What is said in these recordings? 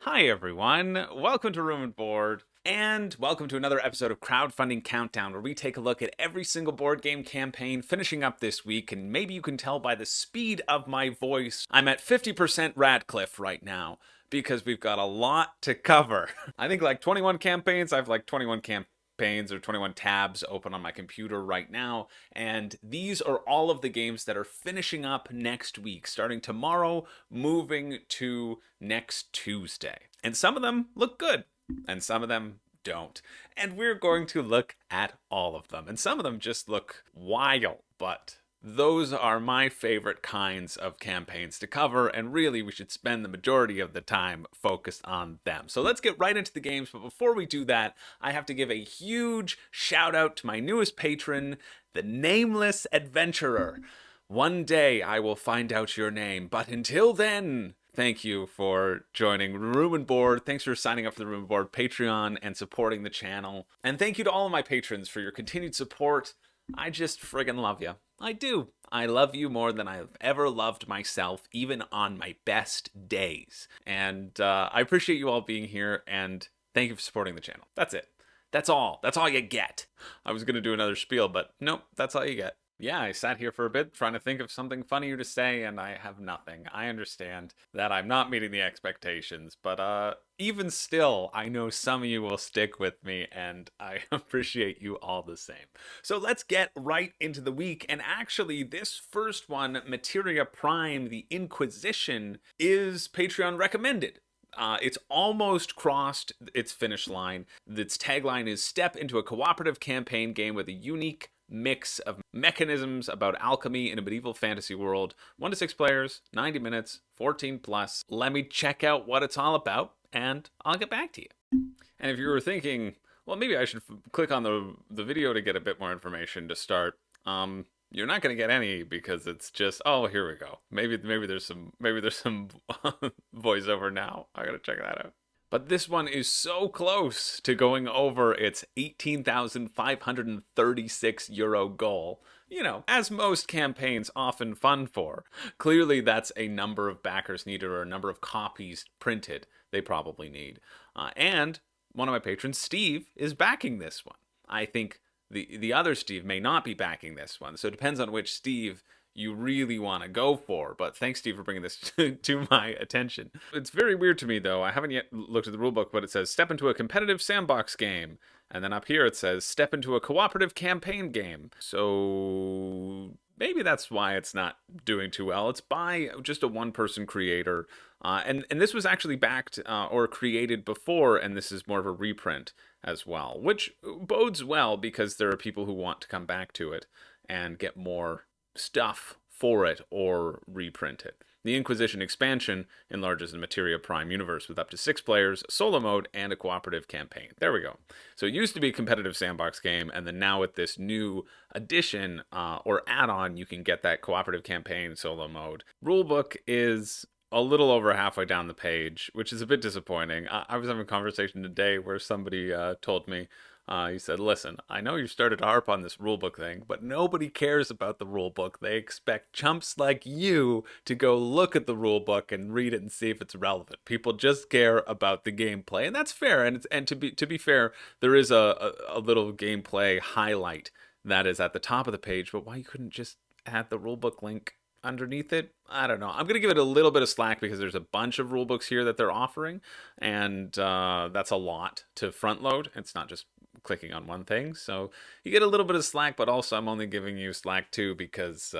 Hi everyone, welcome to Room and Board, and welcome to another episode of Crowdfunding Countdown, where we take a look at every single board game campaign finishing up this week, and maybe you can tell by the speed of my voice, I'm at 50% Radcliffe right now, because we've got a lot to cover. I think like 21 campaigns, I have like 21 campaigns or 21 tabs open on my computer right now, and these are all of the games that are finishing up next week, starting tomorrow, moving to next Tuesday. And some of them look good, and some of them don't. And we're going to look at all of them. And some of them just look wild, but those are my favorite kinds of campaigns to cover, and really we should spend the majority of the time focused on them. So let's get right into the games, but before we do that, I have to give a huge shout out to my newest patron, the Nameless Adventurer. One day I will find out your name, but until then, thank you for joining Room and Board. Thanks for signing up for the Room and Board Patreon and supporting the channel. And thank you to all of my patrons for your continued support. I just friggin' love you. I do. I love you more than I've ever loved myself, even on my best days. And I appreciate you all being here, and thank you for supporting the channel. That's it. That's all. That's all you get. I was going to do another spiel, but nope, that's all you get. Yeah, I sat here for a bit trying to think of something funnier to say, and I have nothing. I understand that I'm not meeting the expectations, but even still, I know some of you will stick with me, and I appreciate you all the same. So let's get right into the week, and actually, this first one, Materia Prime, the Inquisition, is Patreon recommended. It's almost crossed its finish line. Its tagline is "Step into a cooperative campaign game with a unique mix of mechanisms about alchemy in a medieval fantasy world. 1 to 6 players, 90 minutes, 14 plus. Let me check out what it's all about, and I'll get back to you." And if you were thinking, well, maybe I should click on the video to get a bit more information to start, you're not going to get any, because it's just, oh, here we go. Maybe there's some voiceover now. I got to check that out. But this one is so close to going over its 18,536 euro goal. You know, as most campaigns often fund for. Clearly, that's a number of backers needed, or a number of copies printed they probably need. And one of my patrons, Steve, is backing this one. I think the other Steve may not be backing this one, so it depends on which Steve you really want to go for. But thanks, Steve, for bringing this to my attention. It's very weird to me, though. I haven't yet looked at the rulebook, but it says step into a competitive sandbox game, and then up here it says step into a cooperative campaign game. So maybe that's why it's not doing too well. It's by just a one-person creator, and this was actually backed or created before, and this is more of a reprint as well, which bodes well because there are people who want to come back to it and get more stuff for it or reprint it. The Inquisition expansion enlarges the Materia Prime universe with up to 6 players, solo mode, and a cooperative campaign. There we go. So it used to be a competitive sandbox game, and then now with this new addition or add-on, you can get that cooperative campaign solo mode. Rulebook is a little over halfway down the page, which is a bit disappointing. I was having a conversation today where somebody told me, he said, listen, I know you started to harp on this rulebook thing, but nobody cares about the rulebook. They expect chumps like you to go look at the rulebook and read it and see if it's relevant. People just care about the gameplay, and that's fair. And to be fair, there is a little gameplay highlight that is at the top of the page, but why you couldn't just add the rulebook link underneath it? I don't know. I'm going to give it a little bit of slack because there's a bunch of rulebooks here that they're offering, and that's a lot to front load. It's not just clicking on one thing, so you get a little bit of slack, but also I'm only giving you slack too because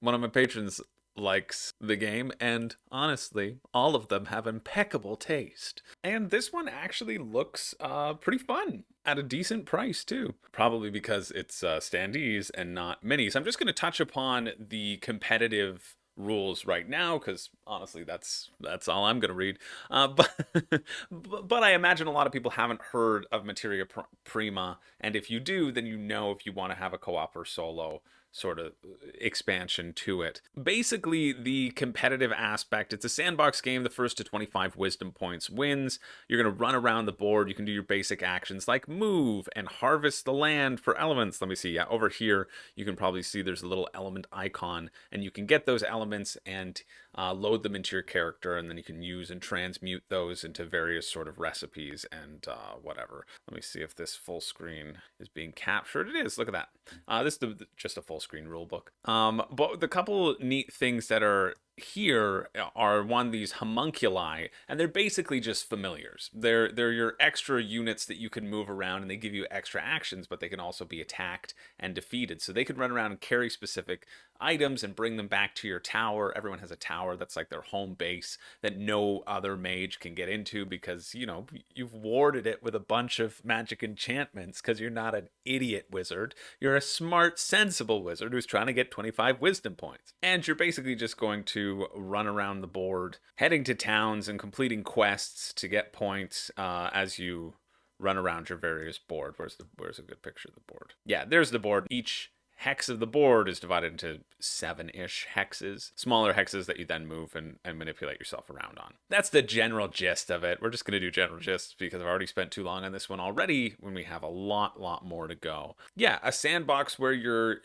one of my patrons likes the game, and honestly, all of them have impeccable taste. And this one actually looks pretty fun at a decent price too, probably because it's standees and not minis. I'm just going to touch upon the competitive rules right now because honestly that's all I'm going to read, but I imagine a lot of people haven't heard of Materia Prima, and if you do, then you know if you want to have a co-op or solo sort of expansion to it. Basically, the competitive aspect, it's a sandbox game. The first to 25 wisdom points wins. You're going to run around the board. You can do your basic actions like move and harvest the land for elements. Let me see. Yeah, over here, you can probably see there's a little element icon, and you can get those elements and load them into your character, and then you can use and transmute those into various sort of recipes and whatever. Let me see if this full screen is being captured. It is. Look at that. This is just a full screen rule book. But the couple neat things that are here are these homunculi, and they're basically just familiars. They're your extra units that you can move around, and they give you extra actions, but they can also be attacked and defeated. So they can run around and carry specific items and bring them back to your tower. Everyone has a tower that's like their home base that no other mage can get into because, you know, you've warded it with a bunch of magic enchantments because you're not an idiot wizard. You're a smart, sensible wizard who's trying to get 25 wisdom points. And you're basically just going to run around the board, heading to towns and completing quests to get points as you run around your various board. Where's a good picture of the board? Yeah, there's the board. Each hex of the board is divided into 7-ish hexes, smaller hexes that you then move and manipulate yourself around on. That's the general gist of it. We're just going to do general gist because I've already spent too long on this one already when we have a lot more to go. Yeah, a sandbox where you're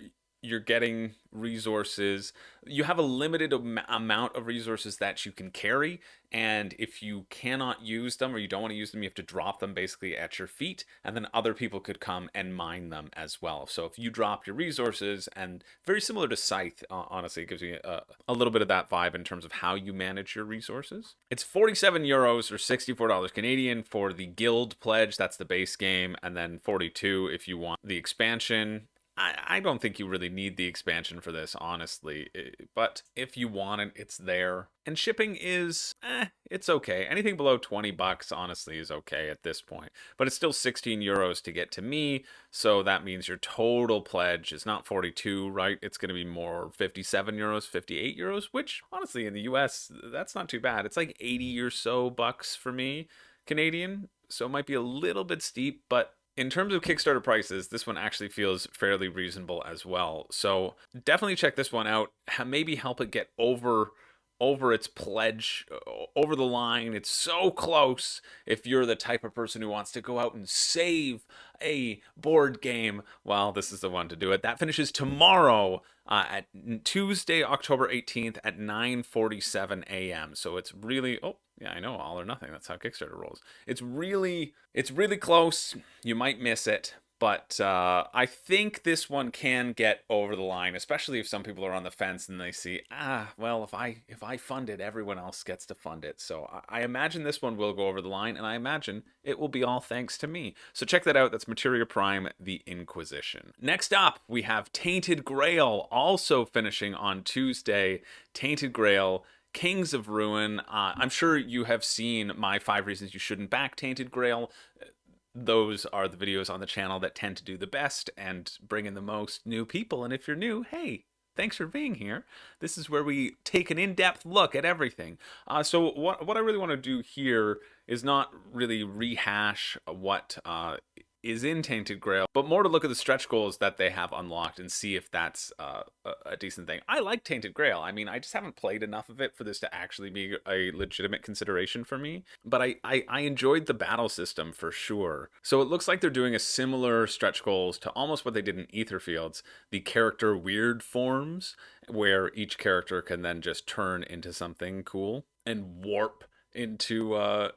getting resources. You have a limited amount of resources that you can carry, and if you cannot use them or you don't want to use them, you have to drop them basically at your feet, and then other people could come and mine them as well. So if you drop your resources, and very similar to Scythe, honestly, it gives you a little bit of that vibe in terms of how you manage your resources. It's 47 euros or $64 Canadian for the guild pledge. That's the base game, and then 42 if you want the expansion. I don't think you really need the expansion for this, honestly, but if you want it, it's there. And shipping is, it's okay. Anything below 20 bucks, honestly, is okay at this point. But it's still 16 euros to get to me, so that means your total pledge is not 42, right? It's going to be more 57 euros, 58 euros, which, honestly, in the US, that's not too bad. It's like 80 or so bucks for me, Canadian, so it might be a little bit steep, but in terms of Kickstarter prices, this one actually feels fairly reasonable as well. So definitely check this one out. Maybe help it get over its pledge, over the line. It's so close if you're the type of person who wants to go out and save a board game. Well, this is the one to do it. That finishes tomorrow at Tuesday, October 18th at 9:47 a.m. So it's really, yeah, I know, all or nothing. That's how Kickstarter rolls. It's really close. You might miss it. But I think this one can get over the line, especially if some people are on the fence and they see, well, if I fund it, everyone else gets to fund it. So I imagine this one will go over the line, and I imagine it will be all thanks to me. So check that out. That's Materia Prime, the Inquisition. Next up, we have Tainted Grail, also finishing on Tuesday. Tainted Grail, Kings of Ruin. I'm sure you have seen my 5 reasons you shouldn't back Tainted Grail. Those are the videos on the channel that tend to do the best and bring in the most new people. And if you're new, hey, thanks for being here. This is where we take an in-depth look at everything. So what I really want to do here is not really rehash what is in Tainted Grail, but more to look at the stretch goals that they have unlocked and see if that's a decent thing. I like Tainted Grail. I mean, I just haven't played enough of it for this to actually be a legitimate consideration for me, but I enjoyed the battle system for sure. So it looks like they're doing a similar stretch goals to almost what they did in Aetherfields, the character weird forms, where each character can then just turn into something cool and warp into a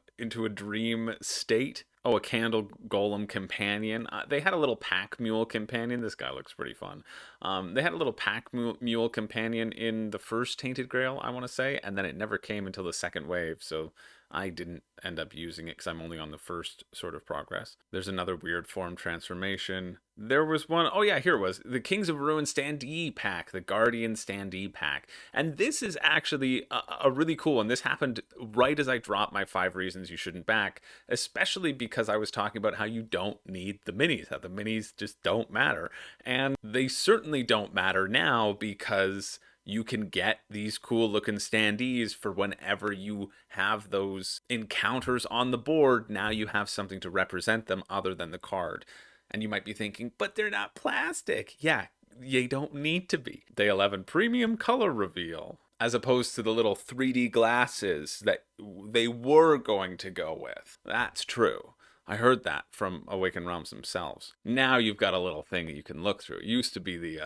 dream state. Oh, a candle golem companion. They had a little pack mule companion. This guy looks pretty fun. They had a little pack mule companion in the first Tainted Grail, I want to say, and then it never came until the second wave, so I didn't end up using it because I'm only on the first sort of progress. There's another weird form transformation. There was one, oh yeah, here it was. The Kings of Ruin standee pack, the Guardian standee pack. And this is actually a really cool one. This happened right as I dropped my 5 reasons you shouldn't back, especially because I was talking about how you don't need the minis, how the minis just don't matter. And they certainly don't matter now because you can get these cool looking standees for whenever you have those encounters on the board. Now you have something to represent them other than the card. And you might be thinking, but they're not plastic. Yeah, you don't need to be. Day 11 premium color reveal, as opposed to the little 3D glasses that they were going to go with. That's true. I heard that from Awakened Realms themselves. Now you've got a little thing that you can look through. It used to be the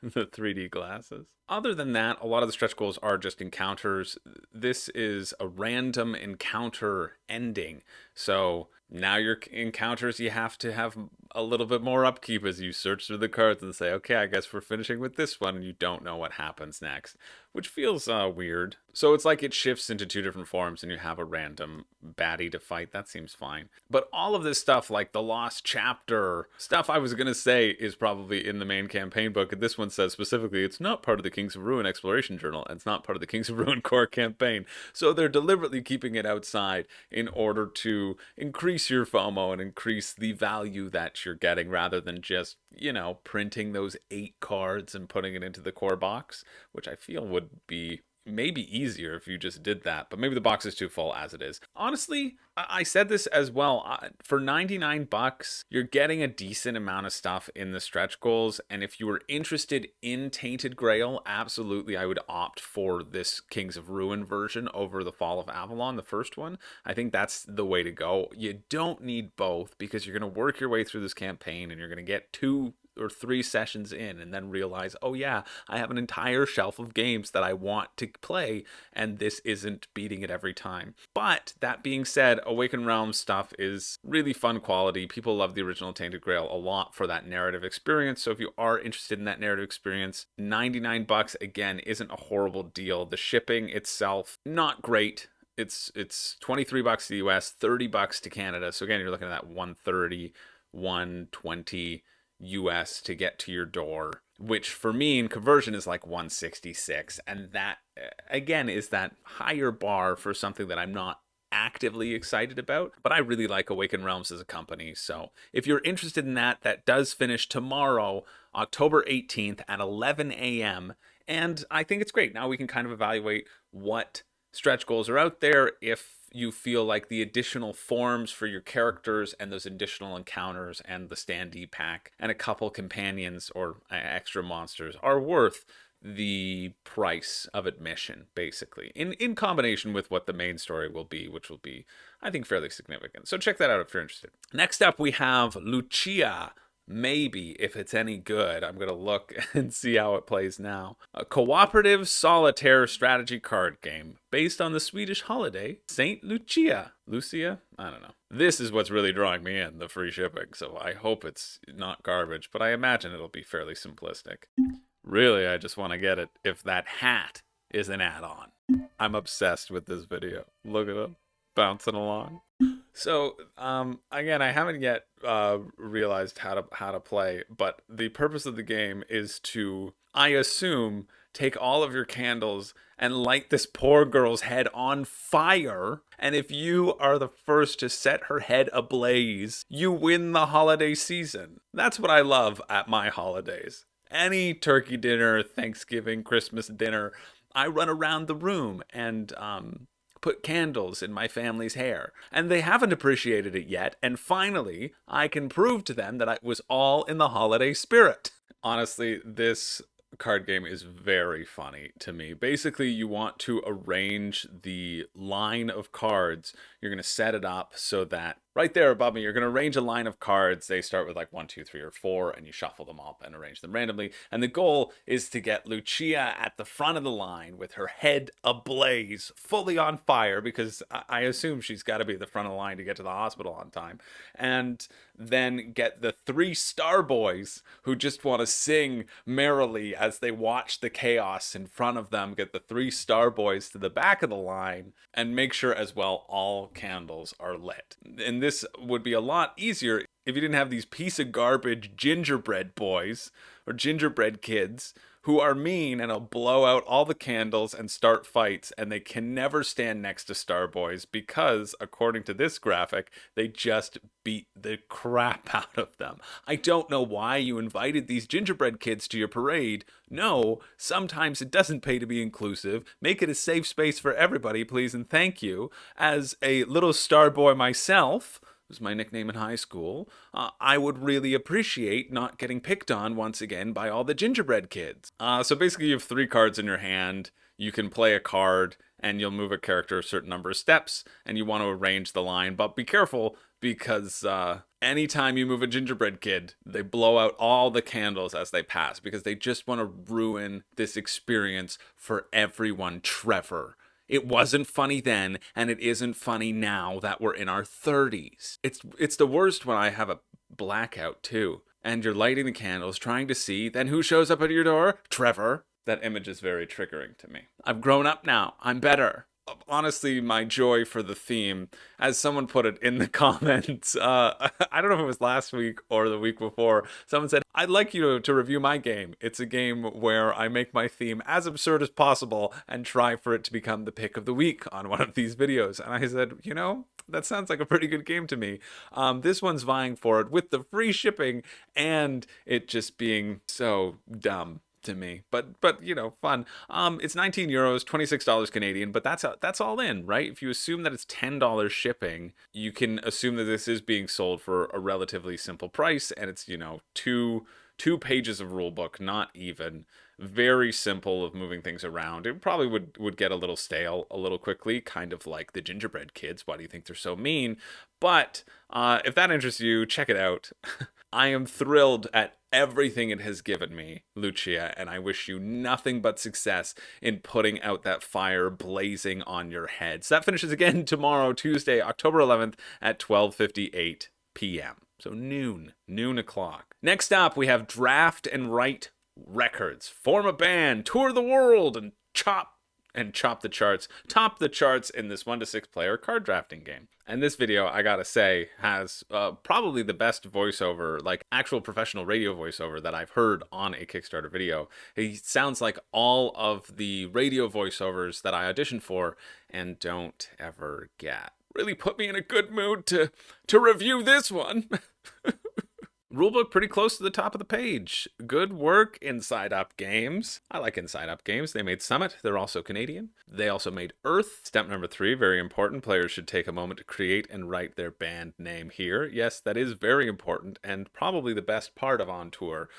the 3D glasses. Other than that, a lot of the stretch goals are just encounters. This is a random encounter ending. So now your encounters, you have to have a little bit more upkeep as you search through the cards and say, okay, I guess we're finishing with this one, and you don't know what happens next, which feels weird. So it's like it shifts into two different forms and you have a random baddie to fight. That seems fine. But all of this stuff, like the Lost Chapter, stuff I was going to say is probably in the main campaign book, and this one says specifically it's not part of the Kings of Ruin Exploration Journal, and it's not part of the Kings of Ruin core campaign. So they're deliberately keeping it outside in order to increase your FOMO and increase the value that you're getting, rather than just, you know, printing those 8 cards and putting it into the core box, which I feel would be maybe easier if you just did that, but maybe the box is too full as it is. Honestly, I said this as well. For 99 bucks, you're getting a decent amount of stuff in the stretch goals, and if you were interested in Tainted Grail, absolutely I would opt for this Kings of Ruin version over the Fall of Avalon, the first one. I think that's the way to go. You don't need both, because you're going to work your way through this campaign and you're going to get 2 or 3 sessions in and then realize, oh yeah, I have an entire shelf of games that I want to play, and this isn't beating it every time. But that being said, Awakened Realms stuff is really fun quality. People love the original Tainted Grail a lot for that narrative experience. So if you are interested in that narrative experience, 99 bucks again isn't a horrible deal. The shipping itself, not great. It's 23 bucks to the US, 30 bucks to Canada. So again, you're looking at that 130, 120 US to get to your door, which for me in conversion is like 166, and that again is that higher bar for something that I'm not actively excited about, but I really like Awakened Realms as a company. So if you're interested in that, that does finish tomorrow, October 18th at 11 a.m. And I think it's great. Now we can kind of evaluate what stretch goals are out there, if you feel like the additional forms for your characters and those additional encounters and the standee pack and a couple companions or extra monsters are worth the price of admission, basically, in combination with what the main story will be, which will be, I think, fairly significant. So check that out if you're interested. Next up, we have Lucia. Maybe, if it's any good. I'm going to look and see how it plays now. A cooperative solitaire strategy card game based on the Swedish holiday Saint Lucia. Lucia? I don't know. This is what's really drawing me in, the free shipping, so I hope it's not garbage, but I imagine it'll be fairly simplistic. Really, I just want to get it if that hat is an add-on. I'm obsessed with this video. Look at him bouncing along. So, again, I haven't yet realized how to play, but the purpose of the game is to, I assume, take all of your candles and light this poor girl's head on fire, and if you are the first to set her head ablaze, you win the holiday season. That's what I love at my holidays. Any turkey dinner, Thanksgiving, Christmas dinner, I run around the room and put candles in my family's hair, and they haven't appreciated it yet, and finally I can prove to them that it was all in the holiday spirit. Honestly, this card game is very funny to me. Basically, you want to arrange the line of cards. You're going to set it up so that right there above me, you're going to arrange a line of cards. They start with like 1, 2, 3, or 4, and you shuffle them up and arrange them randomly. And the goal is to get Lucia at the front of the line with her head ablaze, fully on fire, because I assume she's got to be at the front of the line to get to the hospital on time. And then get the 3 star boys who just want to sing merrily as they watch the chaos in front of them. Get the 3 star boys to the back of the line and make sure as well all candles are lit. And this would be a lot easier if you didn't have these piece of garbage gingerbread boys or gingerbread kids who are mean and will blow out all the candles and start fights, and they can never stand next to Star Boys because, according to this graphic, they just beat the crap out of them. I don't know why you invited these gingerbread kids to your parade. No, sometimes it doesn't pay to be inclusive. Make it a safe space for everybody, please and thank you. As a little Star Boy myself, was my nickname in high school, I would really appreciate not getting picked on once again by all the gingerbread kids. So basically, you have 3 cards in your hand. You can play a card, and you'll move a character a certain number of steps, and you want to arrange the line. But be careful, because anytime you move a gingerbread kid, they blow out all the candles as they pass, because they just want to ruin this experience for everyone. Trevor, it wasn't funny then, and it isn't funny now that we're in our 30s. It's the worst when I have a blackout too, and you're lighting the candles, trying to see, then who shows up at your door? Trevor. That image is very triggering to me. I've grown up now. I'm better. Honestly, my joy for the theme, as someone put it in the comments, I don't know if it was last week or the week before, someone said, I'd like you to review my game. It's a game where I make my theme as absurd as possible and try for it to become the pick of the week on one of these videos. And I said, that sounds like a pretty good game to me. This one's vying for it with the free shipping and it just being so dumb to me, but fun. It's 19 euros, $26 Canadian, but that's all in, right? If you assume that it's $10 shipping, you can assume that this is being sold for a relatively simple price, and it's two pages of rulebook, not even. Very simple of moving things around. It probably would get a little stale a little quickly, kind of like the gingerbread kids. Why do you think they're so mean? But if that interests you, check it out. I am thrilled at everything it has given me, Lucia, and I wish you nothing but success in putting out that fire blazing on your heads. That finishes again tomorrow, Tuesday, October 11th at 12:58 p.m. So noon o'clock. Next up, we have Draft and Write Records. Form a band, tour the world, and chop the charts, top the charts in this 1 to 6 player card drafting game. And this video, I gotta say, has probably the best voiceover, like actual professional radio voiceover that I've heard on a Kickstarter video. It sounds like all of the radio voiceovers that I auditioned for and don't ever get. Really put me in a good mood to review this one. Rulebook pretty close to the top of the page. Good work, Inside Up Games. I like Inside Up Games. They made Summit. They're also Canadian. They also made Earth. Step number 3, very important. Players should take a moment to create and write their band name here. Yes, that is very important and probably the best part of On Tour.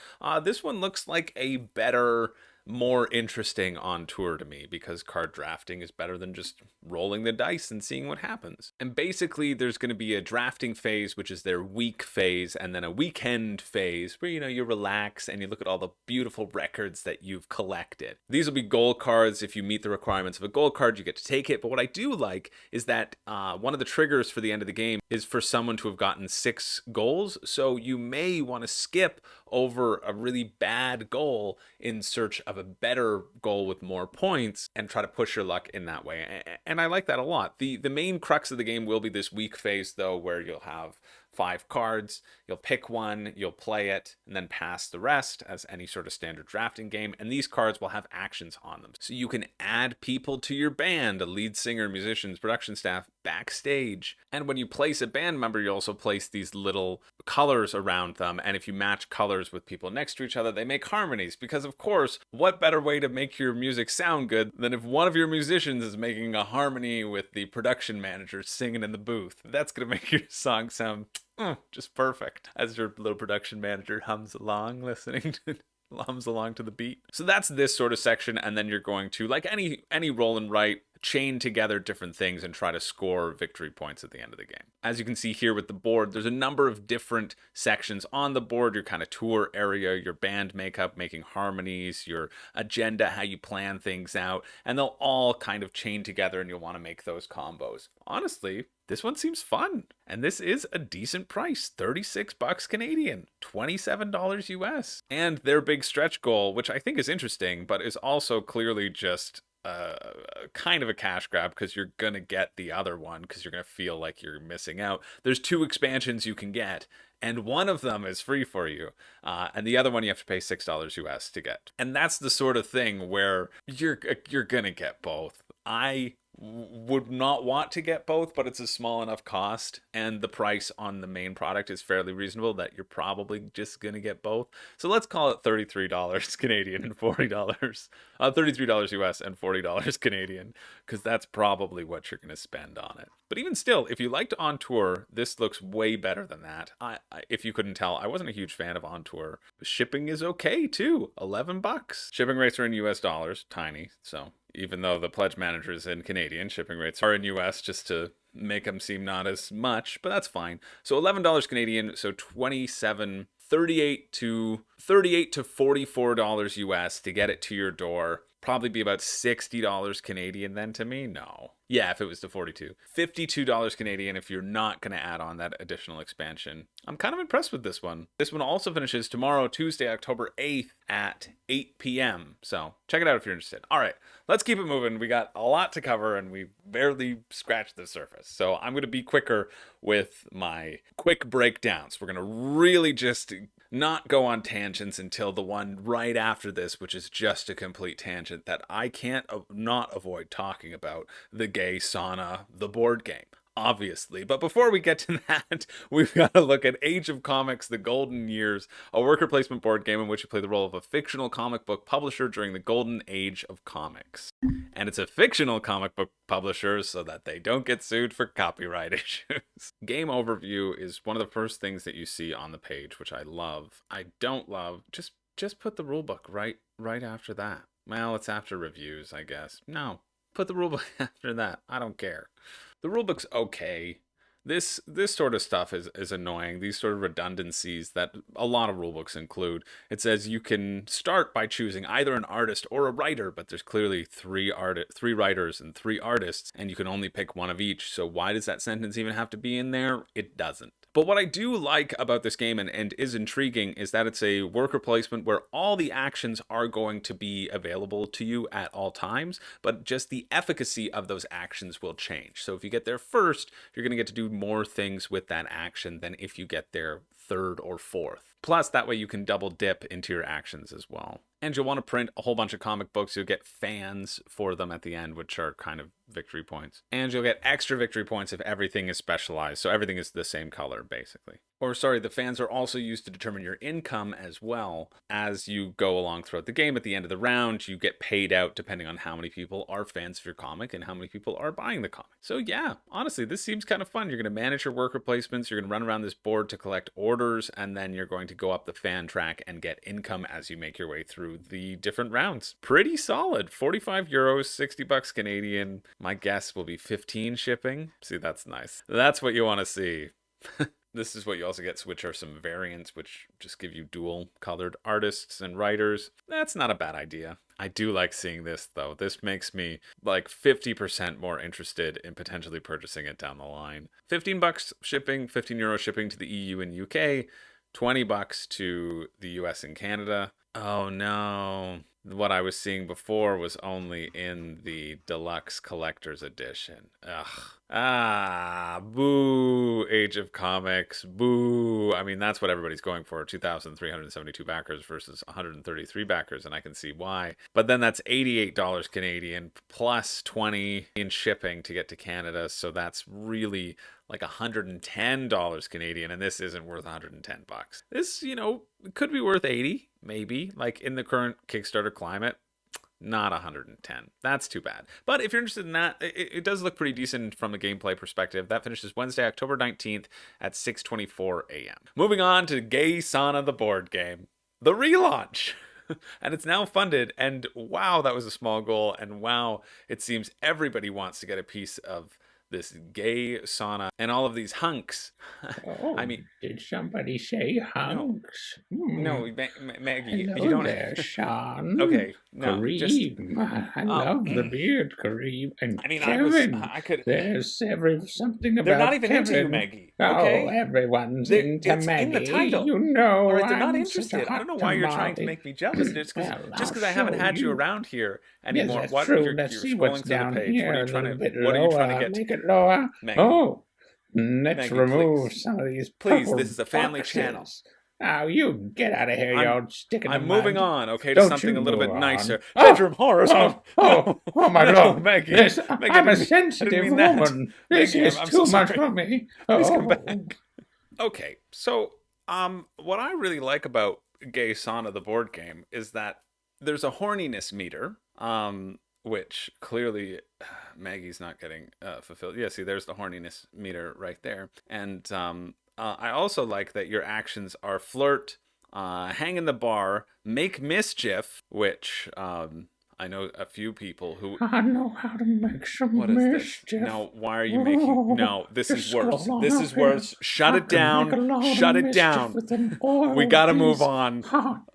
This one looks like a better, more interesting On Tour to me, because card drafting is better than just rolling the dice and seeing what happens. And basically there's going to be a drafting phase, which is their week phase, and then a weekend phase where you relax and you look at all the beautiful records that you've collected. These will be goal cards. If you meet the requirements of a goal card, you get to take it. But what I do like is that one of the triggers for the end of the game is for someone to have gotten 6 goals. So you may want to skip over a really bad goal in search of a better goal with more points and try to push your luck in that way. And I like that a lot. The main crux of the game will be this week phase, though, where you'll have 5 cards, you'll pick one, you'll play it, and then pass the rest as any sort of standard drafting game. And these cards will have actions on them. So you can add people to your band, a lead singer, musicians, production staff, backstage. And when you place a band member, you also place these little colors around them. And if you match colors with people next to each other, they make harmonies. Because of course, what better way to make your music sound good than if one of your musicians is making a harmony with the production manager singing in the booth? That's going to make your song sound just perfect as your little production manager hums along to the beat. So that's this sort of section, and then you're going to, like any roll and write, chain together different things and try to score victory points at the end of the game. As you can see here with the board, there's a number of different sections on the board. Your kind of tour area, your band makeup, making harmonies, your agenda, how you plan things out, and they'll all kind of chain together and you'll want to make those combos. Honestly, this one seems fun, and this is a decent price, $36 Canadian, $27 US. And their big stretch goal, which I think is interesting, but is also clearly just kind of a cash grab, because you're gonna get the other one because you're gonna feel like you're missing out. There's 2 expansions you can get, and one of them is free for you, and the other one you have to pay $6 US to get. And that's the sort of thing where you're gonna get both. I would not want to get both, but it's a small enough cost, and the price on the main product is fairly reasonable that you're probably just gonna get both. So let's call it $33 Canadian and $40, $33 US and $40 Canadian, because that's probably what you're gonna spend on it. But even still, if you liked On Tour, this looks way better than that. If you couldn't tell, I wasn't a huge fan of On Tour. Shipping is okay too, $11. Shipping rates are in US dollars, tiny, so even though the pledge manager is in Canadian, shipping rates are in US just to make them seem not as much, but that's fine. So $11 Canadian, so 27, 38 to $44 US to get it to your door. Probably be about $60 Canadian then to me. No. Yeah, if it was to 42. $52 Canadian if you're not going to add on that additional expansion. I'm kind of impressed with this one. This one also finishes tomorrow, Tuesday, October 8th at 8 p.m. So check it out if you're interested. All right, let's keep it moving. We got a lot to cover and we barely scratched the surface. So I'm going to be quicker with my quick breakdowns. We're going to really just not go on tangents until the one right after this, which is just a complete tangent that I can't not avoid talking about, the gay sauna, the board game, obviously. But before we get to that, we've got to look at Age of Comics, The Golden Years, a worker placement board game in which you play the role of a fictional comic book publisher during the golden age of comics. And it's a fictional comic book publisher so that they don't get sued for copyright issues. Game overview is one of the first things that you see on the page, which I love. I don't love, just put the rulebook right after that. Well, it's after reviews, I guess. No, put the rulebook after that. I don't care. The rulebook's okay. This sort of stuff is annoying. These sort of redundancies that a lot of rulebooks include. It says you can start by choosing either an artist or a writer, but there's clearly three writers and 3 artists, and you can only pick one of each. So why does that sentence even have to be in there? It doesn't. But what I do like about this game and is intriguing is that it's a worker placement where all the actions are going to be available to you at all times, but just the efficacy of those actions will change. So if you get there first, you're going to get to do more things with that action than if you get there third or fourth. Plus, that way you can double dip into your actions as well. And you'll want to print a whole bunch of comic books. You'll get fans for them at the end, which are kind of victory points. And you'll get extra victory points if everything is specialized. So everything is the same color, basically. Or sorry, the fans are also used to determine your income as well. As you go along throughout the game, at the end of the round, you get paid out depending on how many people are fans of your comic and how many people are buying the comic. So yeah, honestly, this seems kind of fun. You're going to manage your worker placements. You're going to run around this board to collect orders, and then you're going to go up the fan track and get income as you make your way through the different rounds. Pretty solid. 45 euros, 60 bucks Canadian. My guess will be 15 shipping. See, that's nice. That's what you want to see. This is what you also get, which are some variants, which just give you dual colored artists and writers. That's not a bad idea. I do like seeing this, though. This makes me like 50% more interested in potentially purchasing it down the line. 15 bucks shipping, 15 euro shipping to the EU and UK, 20 bucks to the US and Canada. Oh no. What I was seeing before was only in the deluxe collector's edition. Ugh. Ah, boo, Age of Comics, boo. I mean, that's what everybody's going for, 2,372 backers versus 133 backers, and I can see why. But then that's $88 Canadian plus 20 in shipping to get to Canada, so that's really like $110 Canadian, and this isn't worth 110 bucks. This, could be worth 80, maybe, like in the current Kickstarter climate. Not 110. That's too bad. But if you're interested in that, it does look pretty decent from a gameplay perspective. That finishes Wednesday, October 19th at 6:24 a.m. Moving on to Gay Sauna, the board game. The relaunch. And it's now funded. And wow, that was a small goal. And wow, it seems everybody wants to get a piece of this gay sauna and all of these hunks. Oh, I mean, did somebody say hunks? No, Maggie, Hello you don't. there, Sean. Okay, no, Kareem, I love the beard, Kareem, and I mean, Kevin. I could. There's something about They're not even Kevin. into you, Maggie. Okay, Oh, everyone's it's into Maggie. in the title. You know, All right, they're not I'm interested. such a I don't know why you're trying to tamale. make me jealous. Just because I haven't I'll had show you around here anymore. Yes, What that's true. you're Let's see scrolling what's through the down page. here. What are you A little bit What are you trying to lower. get to? Make it lower. Maggie. Oh, let's Maggie, remove please. some of these Please, purple this is a family boxes. channel. Oh, you get out of here, you old stick in the I'm mud. moving on, okay, to Don't something you a little bit move nicer. on. Bedroom horror zone. Oh, my no, lord. Maggie. This, Maggie, I I'm a didn't sensitive mean that. woman. This Maggie, is I'm too so much sorry. for me. Please come back. Okay, so what I really like about Gay Sauna, the board game, is that there's a horniness meter, which clearly Maggie's not getting fulfilled. Yeah, see, there's the horniness meter right there. And I also like that your actions are flirt, hang in the bar, make mischief, which I know a few people who. I know how to make some What is mischief. this? No, why are you making? No, this is worse. This is worse. Shut I it down. Can make a lot Shut of it down. with an oil We gotta piece. move on.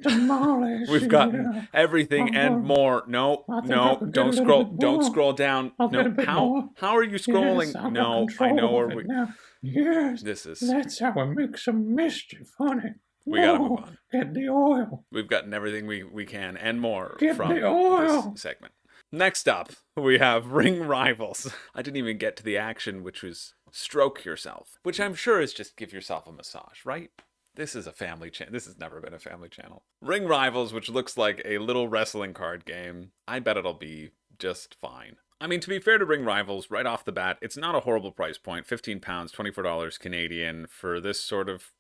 Demolish. We've gotten everything and more. No, no, don't scroll. Don't scroll down. No, how are you scrolling? Yes, No, I know where we. Now. Yes, this is. That's how I make some mischief, honey. We gotta move on. Get the oil. We've gotten everything we can and more Get from the oil. this segment. Next up, we have Ring Rivals. I didn't even get to the action, which was stroke yourself, which I'm sure is just give yourself a massage, right? This is a family channel. This has never been a family channel. Ring Rivals, which looks like a little wrestling card game. I bet it'll be just fine. I mean, to be fair to Ring Rivals, right off the bat, it's not a horrible price point. £15, $24 Canadian for this sort of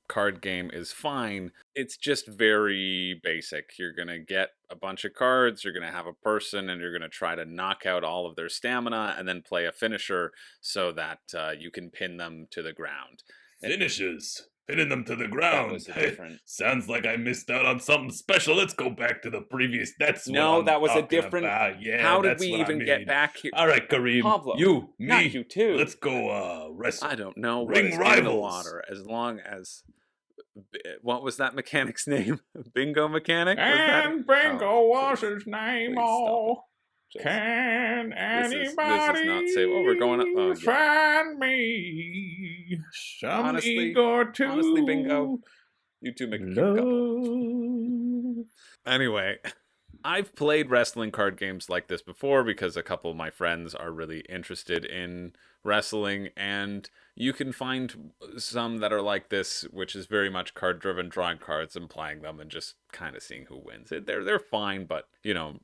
card game is fine. It's just very basic. You're going to get a bunch of cards, you're going to have a person, and you're going to try to knock out all of their stamina and then play a finisher so that you can pin them to the ground. Finishes. Pinning them to the ground. That was a different. Sounds like I missed out on something special. Let's go back to the previous. That's no, what that I'm was a talking different. about. Yeah, how did that's we what even I mean. get back here? All right, Kareem. Pablo, you, me, not you too. Let's go wrestle. I don't know. Ring what Rivals. In the water, as long as. What was that mechanic's name? Bingo mechanic? And Bingo was his name. Oh. Can anybody this is not safe. Oh, we're going up. Oh, yeah. find me some honestly, Igor too? Honestly, Bingo, you two make a cute couple. Anyway, I've played wrestling card games like this before because a couple of my friends are really interested in wrestling, and you can find some that are like this, which is very much card-driven, drawing cards and playing them and just kind of seeing who wins. They're fine, but,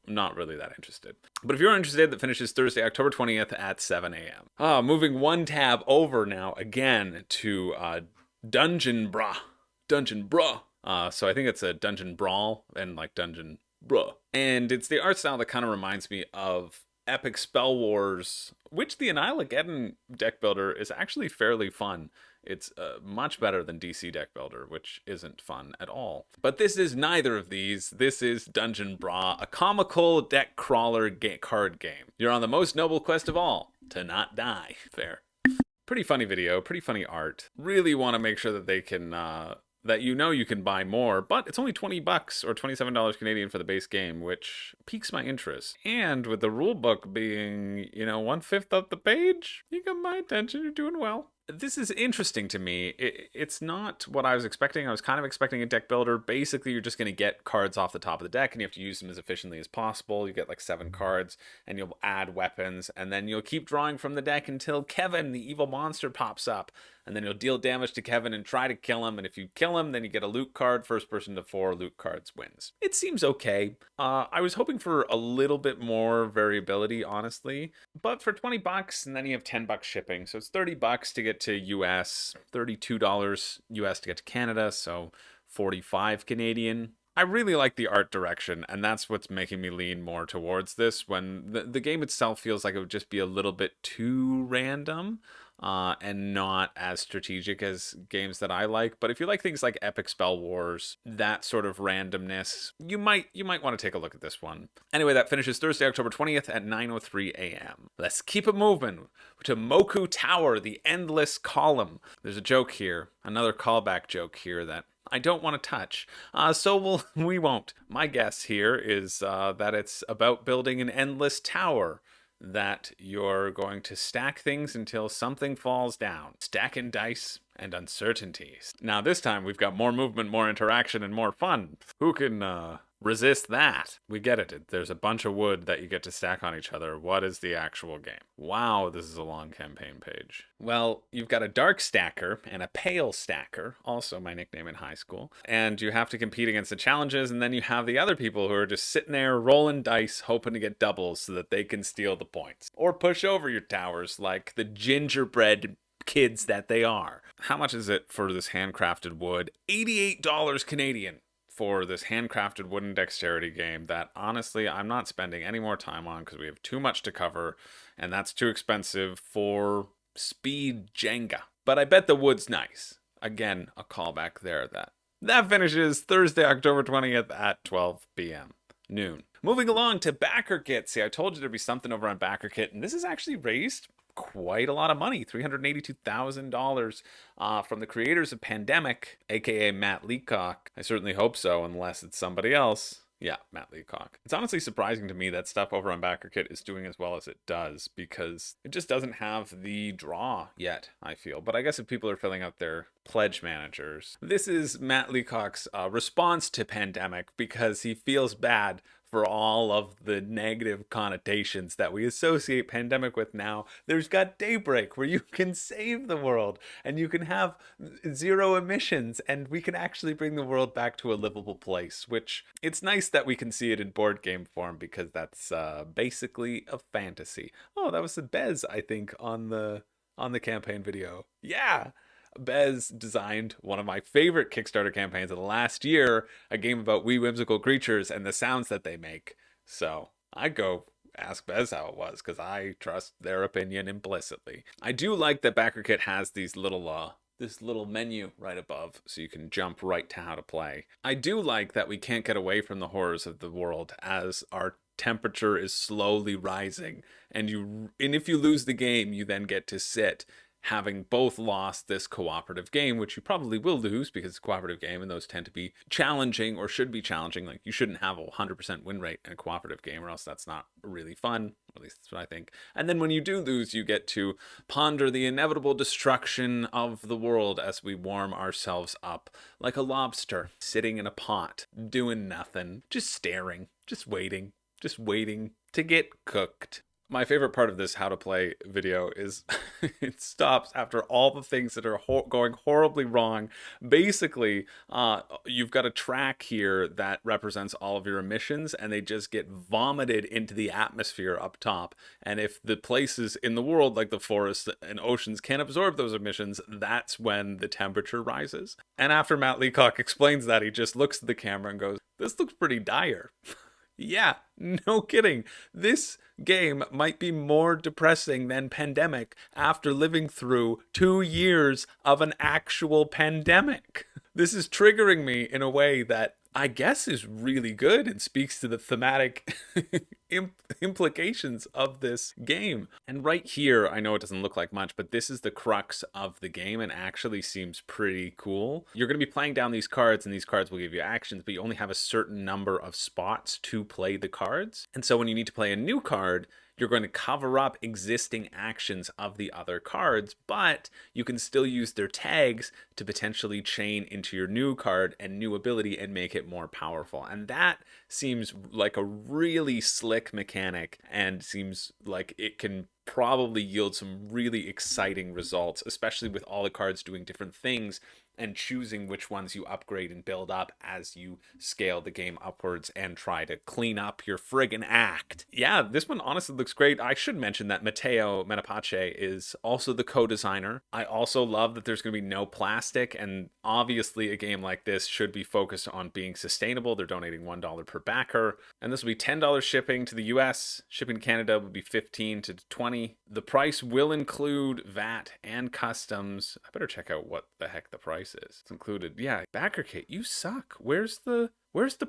not really that interested. But if you're interested, that finishes Thursday, October 20th at 7 a.m. Moving one tab over now, again, to Dungeon Brah. So I think it's a Dungeon Brawl and, Dungeon Brah. And it's the art style that kind of reminds me of Epic Spell Wars, which the Annihilageddon deck builder is actually fairly fun. It's much better than DC deck builder, which isn't fun at all. But this is neither of these. This is Dungeon Brah, a comical deck crawler card game. You're on the most noble quest of all, to not die. Fair. Pretty funny video, pretty funny art. Really want to make sure that they can... that you can buy more, but it's only $20 or $27 Canadian for the base game, which piques my interest. And with the rule book being, 1/5 of the page, you got my attention, you're doing well. This is interesting to me. It's not what I was expecting. I was kind of expecting a deck builder. Basically, you're just going to get cards off the top of the deck, and you have to use them as efficiently as possible. You get 7 cards, and you'll add weapons, and then you'll keep drawing from the deck until Kevin, the evil monster, pops up. And then you'll deal damage to Kevin and try to kill him. And if you kill him, then you get a loot card. First person to 4 loot cards wins. It seems okay. I was hoping for a little bit more variability, honestly. But for $20, and then you have $10 shipping. So it's $30 to get to US, $32 US to get to Canada. So $45 Canadian. I really like the art direction, and that's what's making me lean more towards this, when the game itself feels like it would just be a little bit too random. And not as strategic as games that I like. But if you like things like Epic Spell Wars, that sort of randomness, you might want to take a look at this one. Anyway, that finishes Thursday, October 20th at 9:03 a.m. Let's keep it moving to Moku Tower, the Endless Column. There's a joke here, another callback joke here that I don't want to touch. So we won't. My guess here is that it's about building an endless tower, that you're going to stack things until something falls down. Stacking dice and uncertainties. Now this time we've got more movement, more interaction, and more fun. Who can resist that. We get it. There's a bunch of wood that you get to stack on each other. What is the actual game? Wow, this is a long campaign page. Well, you've got a dark stacker and a pale stacker, also my nickname in high school. And you have to compete against the challenges, and then you have the other people who are just sitting there rolling dice, hoping to get doubles so that they can steal the points. Or push over your towers like the gingerbread kids that they are. How much is it for this handcrafted wood? $88 Canadian for this handcrafted wooden dexterity game that honestly I'm not spending any more time on because we have too much to cover and that's too expensive for speed Jenga. But I bet the wood's nice. Again, a callback there. That finishes Thursday, October 20th at 12 p.m. noon. Moving along to BackerKit. See, I told you there'd be something over on BackerKit, and this is actually raised quite a lot of money, $382,000 from the creators of Pandemic, aka Matt Leacock. I certainly hope so, unless it's somebody else. Yeah, Matt Leacock. It's honestly surprising to me that stuff over on BackerKit is doing as well as it does, because it just doesn't have the draw yet, I feel. But I guess if people are filling out their pledge managers, this is Matt Leacock's response to Pandemic, because he feels bad for all of the negative connotations that we associate Pandemic with now. There's got Daybreak, where you can save the world and you can have zero emissions and we can actually bring the world back to a livable place, which it's nice that we can see it in board game form, because that's basically a fantasy. Oh, that was the Bez, I think, on the campaign video. Yeah. Bez designed one of my favorite Kickstarter campaigns of the last year, a game about wee whimsical creatures and the sounds that they make. So I go ask Bez how it was, because I trust their opinion implicitly. I do like that BackerKit has these little this little menu right above, so you can jump right to how to play. I do like that we can't get away from the horrors of the world as our temperature is slowly rising, and if you lose the game, you then get to sit, having both lost this cooperative game, which you probably will lose because it's a cooperative game and those tend to be challenging, or should be challenging. Like, you shouldn't have a 100% win rate in a cooperative game, or else that's not really fun. At least that's what I think. And then when you do lose, you get to ponder the inevitable destruction of the world as we warm ourselves up like a lobster sitting in a pot, doing nothing, just staring, just waiting to get cooked. My favorite part of this how to play video is it stops after all the things that are going horribly wrong. Basically, you've got a track here that represents all of your emissions, and they just get vomited into the atmosphere up top. And if the places in the world, like the forests and oceans, can't absorb those emissions, that's when the temperature rises. And after Matt Leacock explains that, he just looks at the camera and goes, "This looks pretty dire." Yeah, no kidding. This game might be more depressing than Pandemic after living through 2 years of an actual pandemic. This is triggering me in a way that I guess is really good and speaks to the thematic implications of this game. And right here, I know it doesn't look like much, but this is the crux of the game and actually seems pretty cool. You're going to be playing down these cards, and these cards will give you actions, but you only have a certain number of spots to play the cards. And so when you need to play a new card, you're going to cover up existing actions of the other cards, but you can still use their tags to potentially chain into your new card and new ability and make it more powerful. And that seems like a really slick mechanic, and seems like it can probably yield some really exciting results, especially with all the cards doing different things and choosing which ones you upgrade and build up as you scale the game upwards and try to clean up your friggin' act. Yeah, this one honestly looks great. I should mention that Matteo Menapace is also the co-designer. I also love that there's going to be no plastic, and obviously a game like this should be focused on being sustainable. They're donating $1 per backer, and this will be $10 shipping to the US. Shipping to Canada would be $15 to $20. The price will include VAT and customs. I better check out what the heck the price is. It's included. Yeah, BackerKit, you suck. Where's the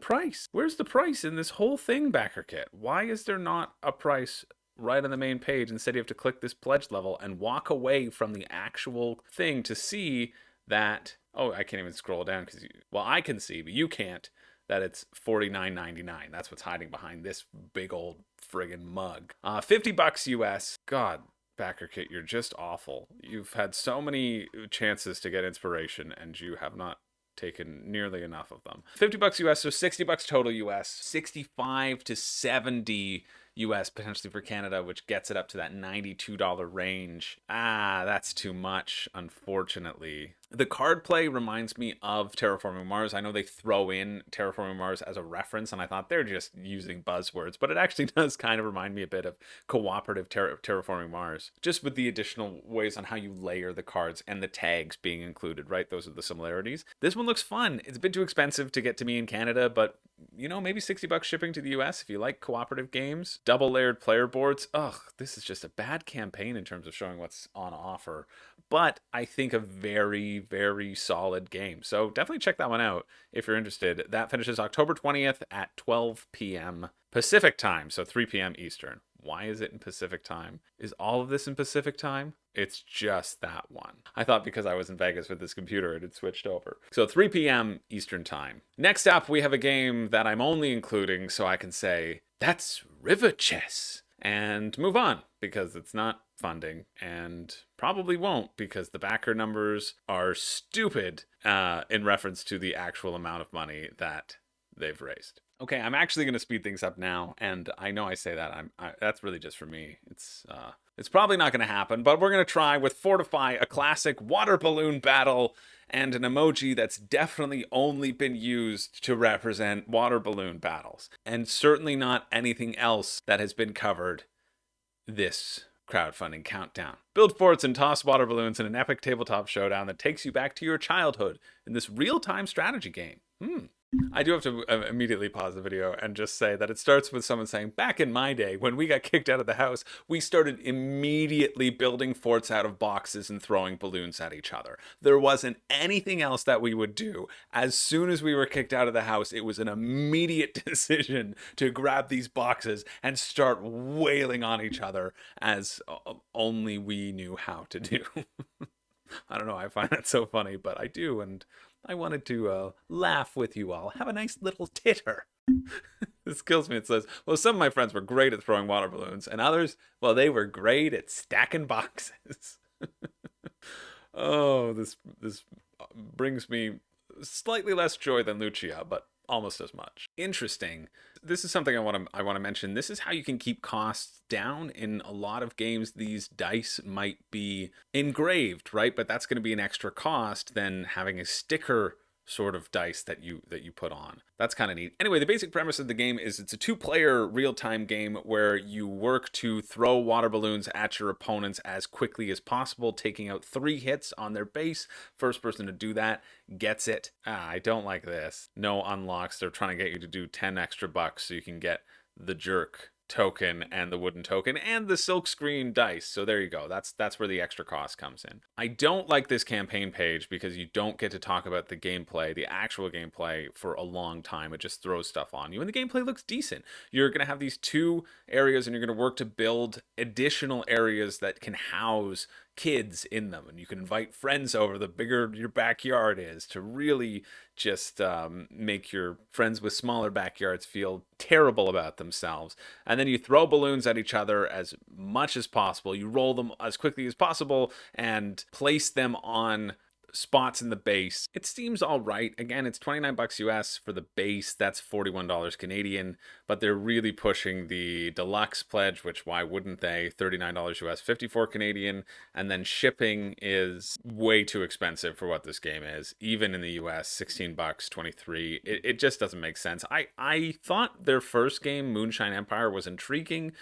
price? Where's the price in this whole thing, BackerKit? Why is there not a price right on the main page? Instead, you have to click this pledge level and walk away from the actual thing to see that. Oh, I can't even scroll down because I can see, but you can't. That it's $49.99. That's what's hiding behind this big old friggin' mug. $50 US. God, BackerKit, you're just awful. You've had so many chances to get inspiration, and you have not taken nearly enough of them. $50 US, so $60 total US, 65 to 70 US potentially for Canada, which gets it up to that $92 range. That's too much, unfortunately. The card play reminds me of Terraforming Mars. I know they throw in Terraforming Mars as a reference, and I thought they're just using buzzwords, but it actually does kind of remind me a bit of cooperative Terraforming Mars, just with the additional ways on how you layer the cards and the tags being included, right? Those are the similarities. This one looks fun. It's a bit too expensive to get to me in Canada, but maybe $60 shipping to the US if you like cooperative games. Double layered player boards. Ugh, this is just a bad campaign in terms of showing what's on offer, but I think a very, very solid game. So definitely check that one out if you're interested. That finishes October 20th at 12 p.m. Pacific time, so 3 p.m. Eastern. Why is it in Pacific time? Is all of this in Pacific time? It's just that one. I thought because I was in Vegas with this computer, it had switched over. So 3 p.m. Eastern time. Next up, we have a game that I'm only including so I can say, that's River Chess, and move on, because it's not funding, and probably won't, because the backer numbers are stupid in reference to the actual amount of money that they've raised. Okay, I'm actually going to speed things up now, and I know I say that, that's really just for me. It's probably not going to happen, but we're going to try with Fortify, a classic water balloon battle, and an emoji that's definitely only been used to represent water balloon battles, and certainly not anything else that has been covered this crowdfunding countdown. Build forts and toss water balloons in an epic tabletop showdown that takes you back to your childhood in this real-time strategy game. I do have to immediately pause the video and just say that it starts with someone saying, back in my day, when we got kicked out of the house, we started immediately building forts out of boxes and throwing balloons at each other. There wasn't anything else that we would do. As soon as we were kicked out of the house, it was an immediate decision to grab these boxes and start wailing on each other as only we knew how to do. I don't know, I find that so funny, but I do, and I wanted to laugh with you all. Have a nice little titter. This kills me. It says, well, some of my friends were great at throwing water balloons, and others, well, they were great at stacking boxes. Oh, this brings me slightly less joy than Lucia, but almost as much. Interesting. This is something I want to mention. This is how you can keep costs down. In a lot of games, these dice might be engraved, right? But that's going to be an extra cost than having a sticker sort of dice that you put on. That's kind of neat. Anyway, the basic premise of the game is it's a 2-player real-time game where you work to throw water balloons at your opponents as quickly as possible, taking out 3 hits on their base. First person to do that gets it. I don't like this. No unlocks. They're trying to get you to do 10 extra bucks so you can get the jerk token and the wooden token and the silkscreen dice. So there you go. That's where the extra cost comes in. I don't like this campaign page because you don't get to talk about the gameplay, the actual gameplay, for a long time. It just throws stuff on you, and the gameplay looks decent. You're going to have these 2 areas, and you're going to work to build additional areas that can house kids in them, and you can invite friends over the bigger your backyard is to really just make your friends with smaller backyards feel terrible about themselves. And then you throw balloons at each other as much as possible. You roll them as quickly as possible and place them on spots in the base. It seems all right. Again, it's $29 US for the base. That's $41 Canadian, but they're really pushing the deluxe pledge, which why wouldn't they? $39 US, 54 Canadian, and then shipping is way too expensive for what this game is. Even in the US, $16, 23. It just doesn't make sense. I thought their first game, Moonshine Empire, was intriguing.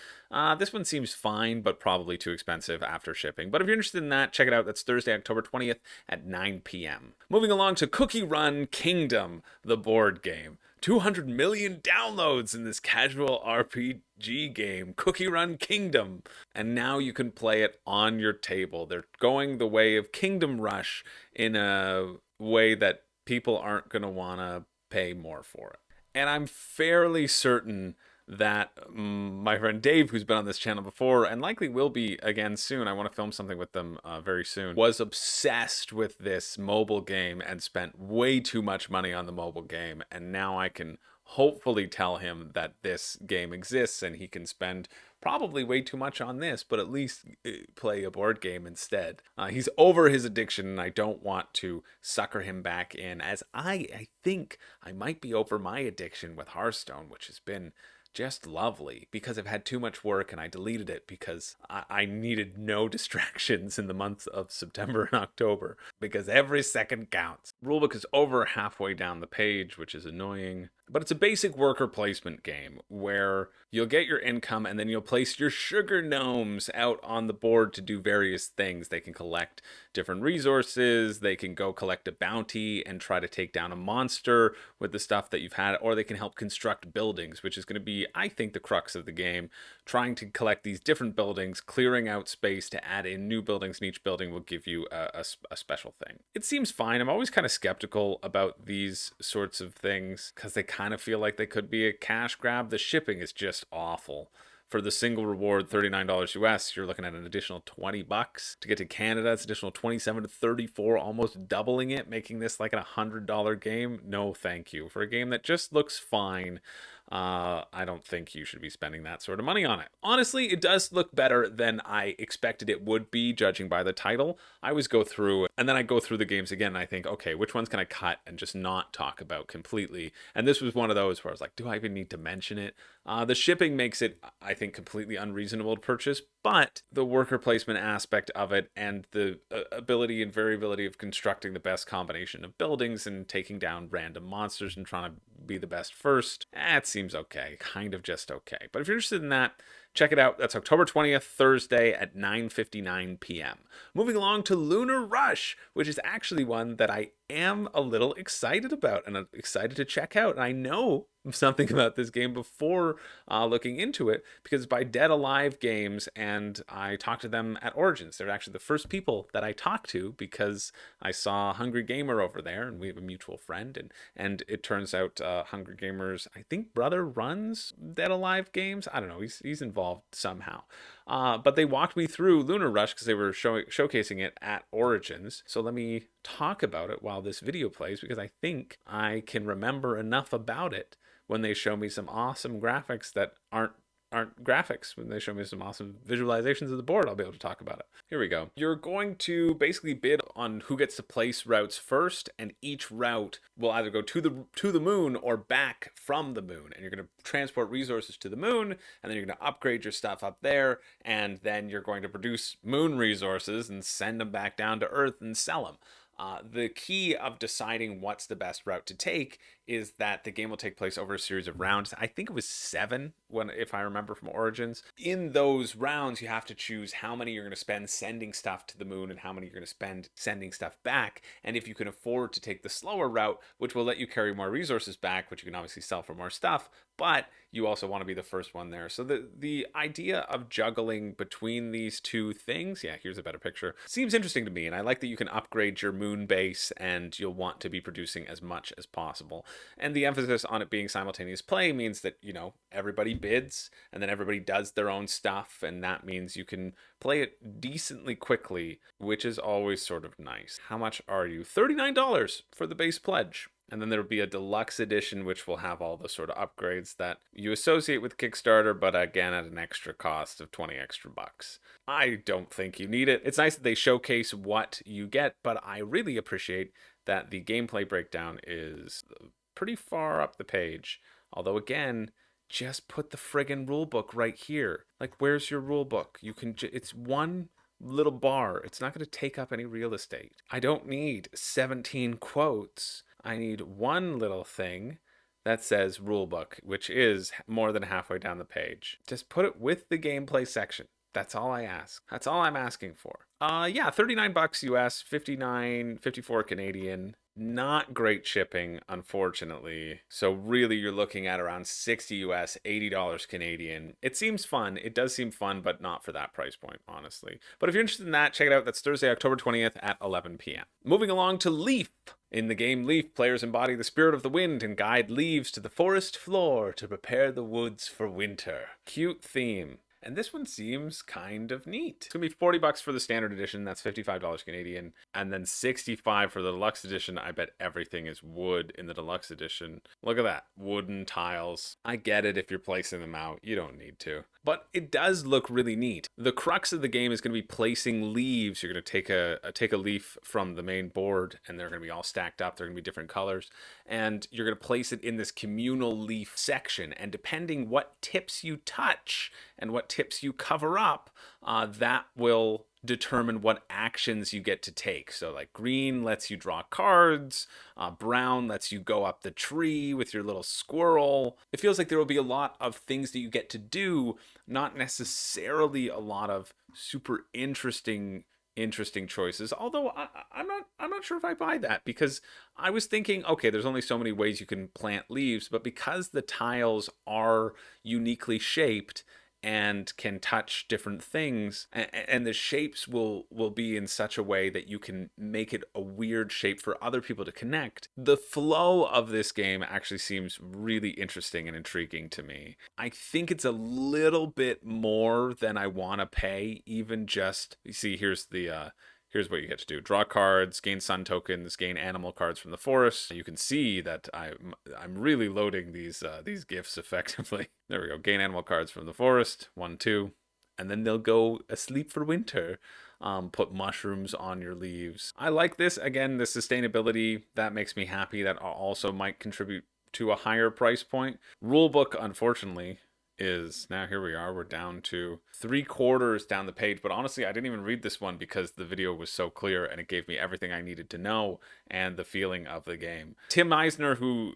This one seems fine, but probably too expensive after shipping. But if you're interested in that, check it out. That's Thursday, October 20th at 9 p.m. Moving along to Cookie Run Kingdom, the board game. 200 million downloads in this casual RPG game, Cookie Run Kingdom. And now you can play it on your table. They're going the way of Kingdom Rush in a way that people aren't going to want to pay more for it. And I'm fairly certain that my friend Dave, who's been on this channel before and likely will be again soon, I want to film something with them very soon, was obsessed with this mobile game and spent way too much money on the mobile game. And now I can hopefully tell him that this game exists and he can spend probably way too much on this, but at least play a board game instead. He's over his addiction, and I don't want to sucker him back in, as I think I might be over my addiction with Hearthstone, which has been just lovely because I've had too much work and I deleted it because I needed no distractions in the months of September and October because every second counts. Rulebook is over halfway down the page, which is annoying. But it's a basic worker placement game where you'll get your income and then you'll place your sugar gnomes out on the board to do various things. They can collect different resources, they can go collect a bounty and try to take down a monster with the stuff that you've had, or they can help construct buildings, which is going to be, I think, the crux of the game. Trying to collect these different buildings, clearing out space to add in new buildings, and each building will give you a special thing. It seems fine. I'm always kind of skeptical about these sorts of things because they kind of feel like they could be a cash grab. The shipping is just awful. For the single reward, $39 US, you're looking at an additional $20 to get to Canada. It's additional 27 to 34, almost doubling it, making this like a $100 game. No, thank you. For a game that just looks fine, I don't think you should be spending that sort of money on it. Honestly, it does look better than I expected it would be, judging by the title. I always go through, and then I go through the games again, and I think, okay, which ones can I cut and just not talk about completely? And this was one of those where I was like, do I even need to mention it? The shipping makes it, I think, completely unreasonable to purchase, but the worker placement aspect of it and the ability and variability of constructing the best combination of buildings and taking down random monsters and trying to be the best first, it seems okay, kind of just okay. But if you're interested in that, check it out. That's October 20th, Thursday at 9:59 p.m. Moving along to Lunar Rush, which is actually one that I am a little excited about and I'm excited to check out. And I know something about this game before looking into it because it's by Dead Alive Games, and I talked to them at Origins. They're actually the first people that I talked to because I saw Hungry Gamer over there, and we have a mutual friend, and it turns out Hungry Gamer's, I think, brother runs Dead Alive Games. I don't know, he's involved somehow. But they walked me through Lunar Rush because they were showcasing it at Origins. So let me talk about it while this video plays because I think I can remember enough about it when they show me some awesome graphics that aren't graphics. When they show me some awesome visualizations of the board, I'll be able to talk about it. Here we go. You're going to basically bid on who gets to place routes first, and each route will either go to the moon or back from the moon. And you're going to transport resources to the moon, and then you're going to upgrade your stuff up there, and then you're going to produce moon resources and send them back down to Earth and sell them. The key of deciding what's the best route to take is that the game will take place over a series of rounds. I think it was 7, if I remember from Origins. In those rounds, you have to choose how many you're going to spend sending stuff to the moon and how many you're going to spend sending stuff back. And if you can afford to take the slower route, which will let you carry more resources back, which you can obviously sell for more stuff, but you also want to be the first one there. So the idea of juggling between these two things, yeah, here's a better picture, seems interesting to me. And I like that you can upgrade your moon base and you'll want to be producing as much as possible. And the emphasis on it being simultaneous play means that, you know, everybody bids and then everybody does their own stuff. And that means you can play it decently quickly, which is always sort of nice. How much are you? $39 for the base pledge. And then there'll be a deluxe edition, which will have all the sort of upgrades that you associate with Kickstarter, but again, at an extra cost of 20 extra bucks. I don't think you need it. It's nice that they showcase what you get, but I really appreciate that the gameplay breakdown is pretty far up the page. Although again, just put the friggin' rulebook right here. Like, where's your rulebook? You can, it's one little bar. It's not going to take up any real estate. I don't need 17 quotes. I need one little thing that says rulebook, which is more than halfway down the page. Just put it with the gameplay section. That's all I ask. That's all I'm asking for. Yeah, $39 US, 54 Canadian. Not great shipping, unfortunately. So really you're looking at around 60 US, $80 Canadian. It seems fun. It does seem fun, but not for that price point, honestly. But if you're interested in that, check it out. That's Thursday, October 20th at 11 p.m. Moving along to Leaf. In the game Leaf, players embody the spirit of the wind and guide leaves to the forest floor to prepare the woods for winter. Cute theme. And this one seems kind of neat. It's gonna be $40 for the standard edition. That's $55 Canadian. And then $65 for the deluxe edition. I bet everything is wood in the deluxe edition. Look at that. Wooden tiles. I get it if you're placing them out. You don't need to. But it does look really neat. The crux of the game is going to be placing leaves. You're going to take a leaf from the main board, and they're going to be all stacked up. They're going to be different colors. And you're going to place it in this communal leaf section. And depending what tips you touch and what tips you cover up, that will determine what actions you get to take. So like green lets you draw cards, brown lets you go up the tree with your little squirrel. It feels like there will be a lot of things that you get to do, not necessarily a lot of super interesting choices, although I'm not sure if I buy that, because I was thinking, okay, there's only so many ways you can plant leaves, but because the tiles are uniquely shaped and can touch different things, and the shapes will be in such a way that you can make it a weird shape for other people to connect. The flow of this game actually seems really interesting and intriguing to me. I think it's a little bit more than I want to pay, even just, you see, here's what you get to do. Draw cards, gain sun tokens, gain animal cards from the forest. You can see that I'm really loading these gifts effectively. There we go. Gain animal cards from the forest. 1, 2. And then they'll go asleep for winter. Put mushrooms on your leaves. I like this. Again, the sustainability, that makes me happy. That also might contribute to a higher price point. Rulebook, unfortunately, is now, here we are, we're down to 3/4 down the page, but honestly I didn't even read this one because the video was so clear and it gave me everything I needed to know and the feeling of the game. Tim Eisner, who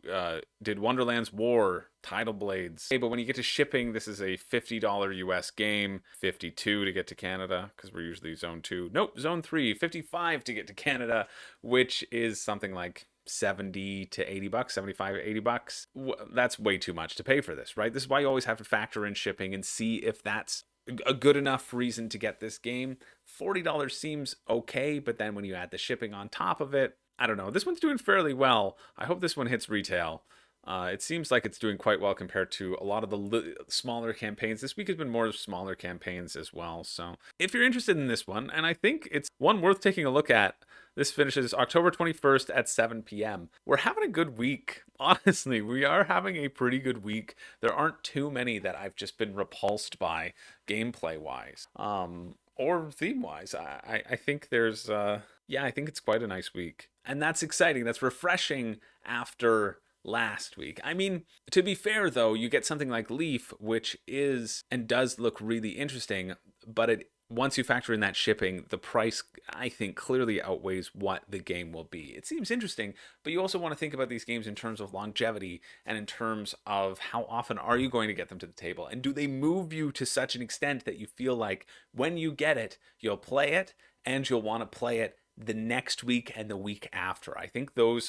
did Wonderland's War, Tidal Blades. But when you get to shipping, this is a $50 US game, $52 to get to Canada, because we're usually zone 2. Nope, zone 3, $55 to get to Canada, which is something like $70 to $80, $75 to $80. That's way too much to pay for this, right? This is why you always have to factor in shipping and see if that's a good enough reason to get this game. $40 seems okay, but then when you add the shipping on top of it, I don't know. This one's doing fairly well. I hope this one hits retail. It seems like it's doing quite well compared to a lot of the smaller campaigns. This week has been more smaller campaigns as well. So if you're interested in this one, and I think it's one worth taking a look at, this finishes October 21st at 7 p.m. We're having a good week. Honestly, we are having a pretty good week. There aren't too many that I've just been repulsed by gameplay-wise, or theme-wise. I think there's, I think it's quite a nice week. And that's exciting. That's refreshing after last week. I mean, to be fair though, you get something like Leaf, which is and does look really interesting, but once you factor in that shipping, the price, I think, clearly outweighs what the game will be. It seems interesting, but you also want to think about these games in terms of longevity and in terms of how often are you going to get them to the table, and do they move you to such an extent that you feel like when you get it, you'll play it and you'll want to play it the next week and the week after. I think those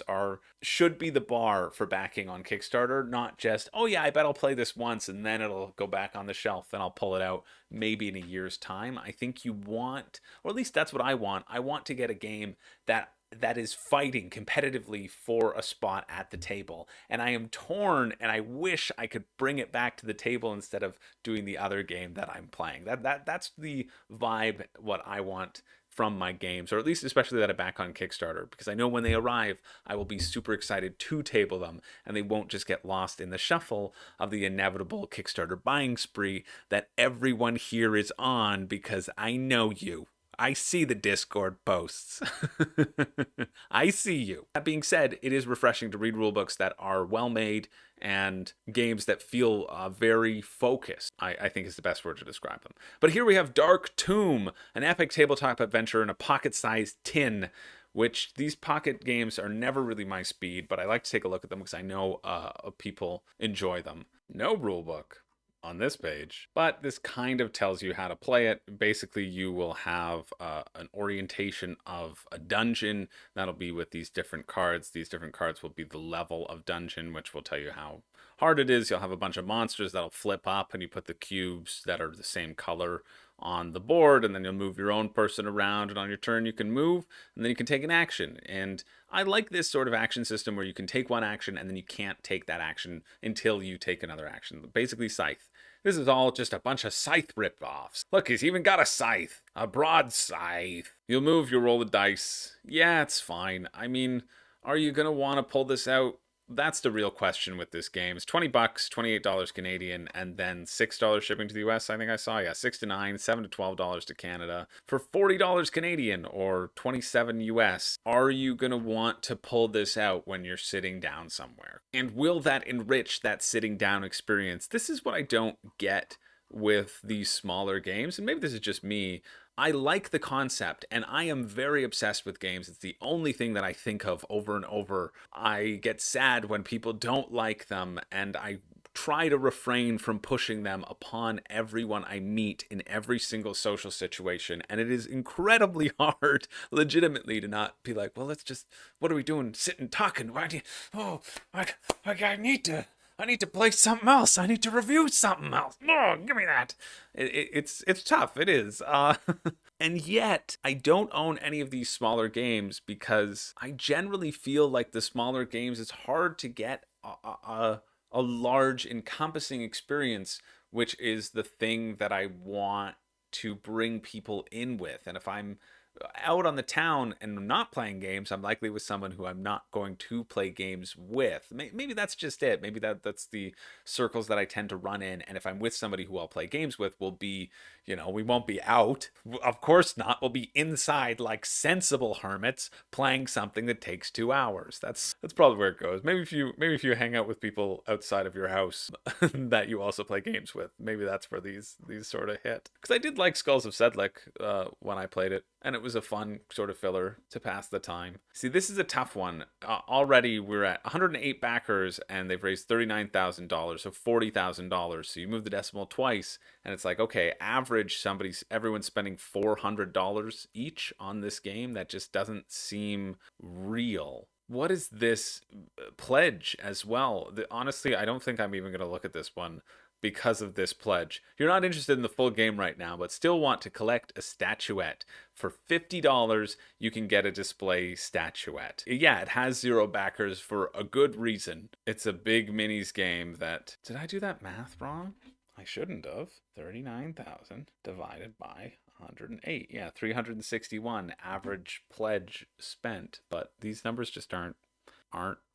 should be the bar for backing on Kickstarter, not just, oh yeah, I bet I'll play this once and then it'll go back on the shelf and I'll pull it out maybe in a year's time. I think you want, or at least that's what I want. I want to get a game that is fighting competitively for a spot at the table. And I am torn, and I wish I could bring it back to the table instead of doing the other game that I'm playing. That's the vibe, what I want from my games, or at least especially that I back on Kickstarter, because I know when they arrive, I will be super excited to table them, and they won't just get lost in the shuffle of the inevitable Kickstarter buying spree that everyone here is on, because I know you. I see the Discord posts. I see you. That being said, it is refreshing to read rulebooks that are well made and games that feel very focused, I think is the best word to describe them. But here we have Dark Tomb, an epic tabletop adventure in a pocket-sized tin, which these pocket games are never really my speed, but I like to take a look at them because I know people enjoy them. No rulebook on this page, but this kind of tells you how to play it. Basically, you will have an orientation of a dungeon. That'll be with these different cards. These different cards will be the level of dungeon, which will tell you how hard it is. You'll have a bunch of monsters that'll flip up, and you put the cubes that are the same color on the board, and then you'll move your own person around, and on your turn you can move, and then you can take an action. And I like this sort of action system where you can take one action and then you can't take that action until you take another action. Basically Scythe. This is all just a bunch of scythe rip-offs. Look, he's even got a scythe. A broad scythe. You'll move, you roll the dice. Yeah, it's fine. I mean, are you going to want to pull this out? That's the real question with this game. It's $20, $28 Canadian, and then $6 shipping to the US, I think I saw. Yeah, $6 to $9, $7 to $12 to Canada for $40 Canadian or $27 US. Are you going to want to pull this out when you're sitting down somewhere? And will that enrich that sitting down experience? This is what I don't get with these smaller games, and maybe this is just me. I like the concept, and I am very obsessed with games. It's the only thing that I think of over and over. I get sad when people don't like them, and I try to refrain from pushing them upon everyone I meet in every single social situation. And it is incredibly hard, legitimately, to not be like, well, let's just, what are we doing? Sitting, talking. Why do you, oh, I need to play something else. I need to review something else. No, give me that. It's tough. It is. And yet, I don't own any of these smaller games because I generally feel like the smaller games, it's hard to get a large, encompassing experience, which is the thing that I want to bring people in with. And if I'm out on the town and not playing games, I'm likely with someone who I'm not going to play games with. Maybe that's just it. Maybe that's the circles that I tend to run in. And if I'm with somebody who I'll play games with, we'll be, we won't be out. Of course not. We'll be inside like sensible hermits playing something that takes 2 hours. That's probably where it goes. Maybe if you hang out with people outside of your house that you also play games with, maybe that's where these sort of hit. Because I did like Skulls of Sedlec when I played it, and it was a fun sort of filler to pass the time. See, this is a tough one. Already we're at 108 backers, and they've raised $39,000, so $40,000. So you move the decimal twice, and it's like, okay, average everyone's spending $400 each on this game. That just doesn't seem real. What is this pledge as well? Honestly, I don't think I'm even going to look at this one because of this pledge. You're not interested in the full game right now, but still want to collect a statuette. For $50, you can get a display statuette. Yeah, it has 0 backers for a good reason. It's a big minis game that... Did I do that math wrong? I shouldn't have. 39,000 divided by 108. Yeah, 361 average pledge spent. But these numbers just aren't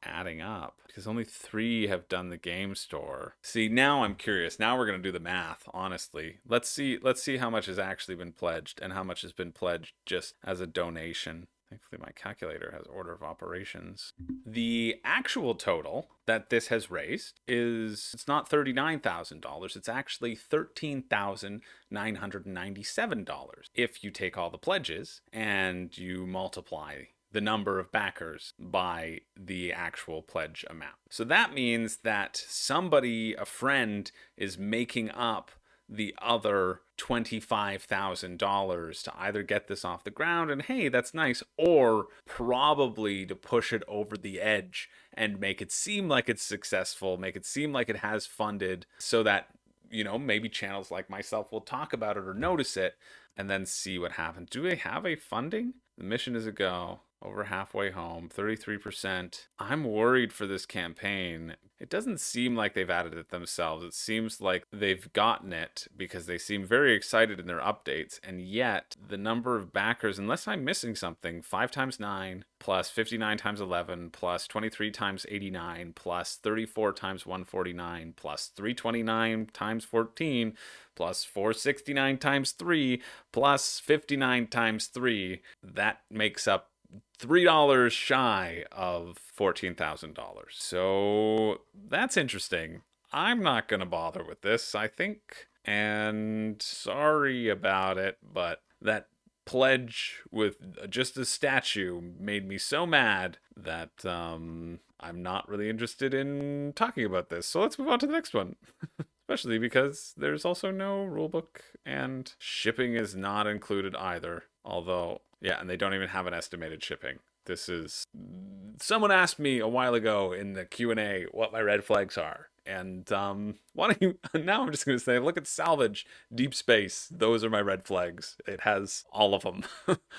adding up because only 3 have done the game store. See, now I'm curious. Now we're going to do the math, honestly. Let's see how much has actually been pledged and how much has been pledged just as a donation. Thankfully, my calculator has order of operations. The actual total that this has raised it's not $39,000. It's actually $13,997 if you take all the pledges and you multiply the number of backers by the actual pledge amount. So that means that a friend, is making up the other $25,000 to either get this off the ground, and hey, that's nice, or probably to push it over the edge and make it seem like it's successful, make it seem like it has funded, so that, maybe channels like myself will talk about it or notice it, and then see what happens. Do they have a funding? The mission is a go. Over halfway home, 33%. I'm worried for this campaign. It doesn't seem like they've added it themselves. It seems like they've gotten it because they seem very excited in their updates. And yet, the number of backers, unless I'm missing something, 5 times 9, plus 59 times 11, plus 23 times 89, plus 34 times 149, plus 329 times 14, plus 469 times 3, plus 59 times 3. That makes up $3 shy of $14,000. So that's interesting. I'm not going to bother with this, I think. And sorry about it, but that pledge with just a statue made me so mad that I'm not really interested in talking about this. So let's move on to the next one. Especially because there's also no rulebook and shipping is not included either. Although, yeah, and they don't even have an estimated shipping. Someone asked me a while ago in the Q&A what my red flags are. And now I'm just going to say, look at Salvage, Deep Space. Those are my red flags. It has all of them.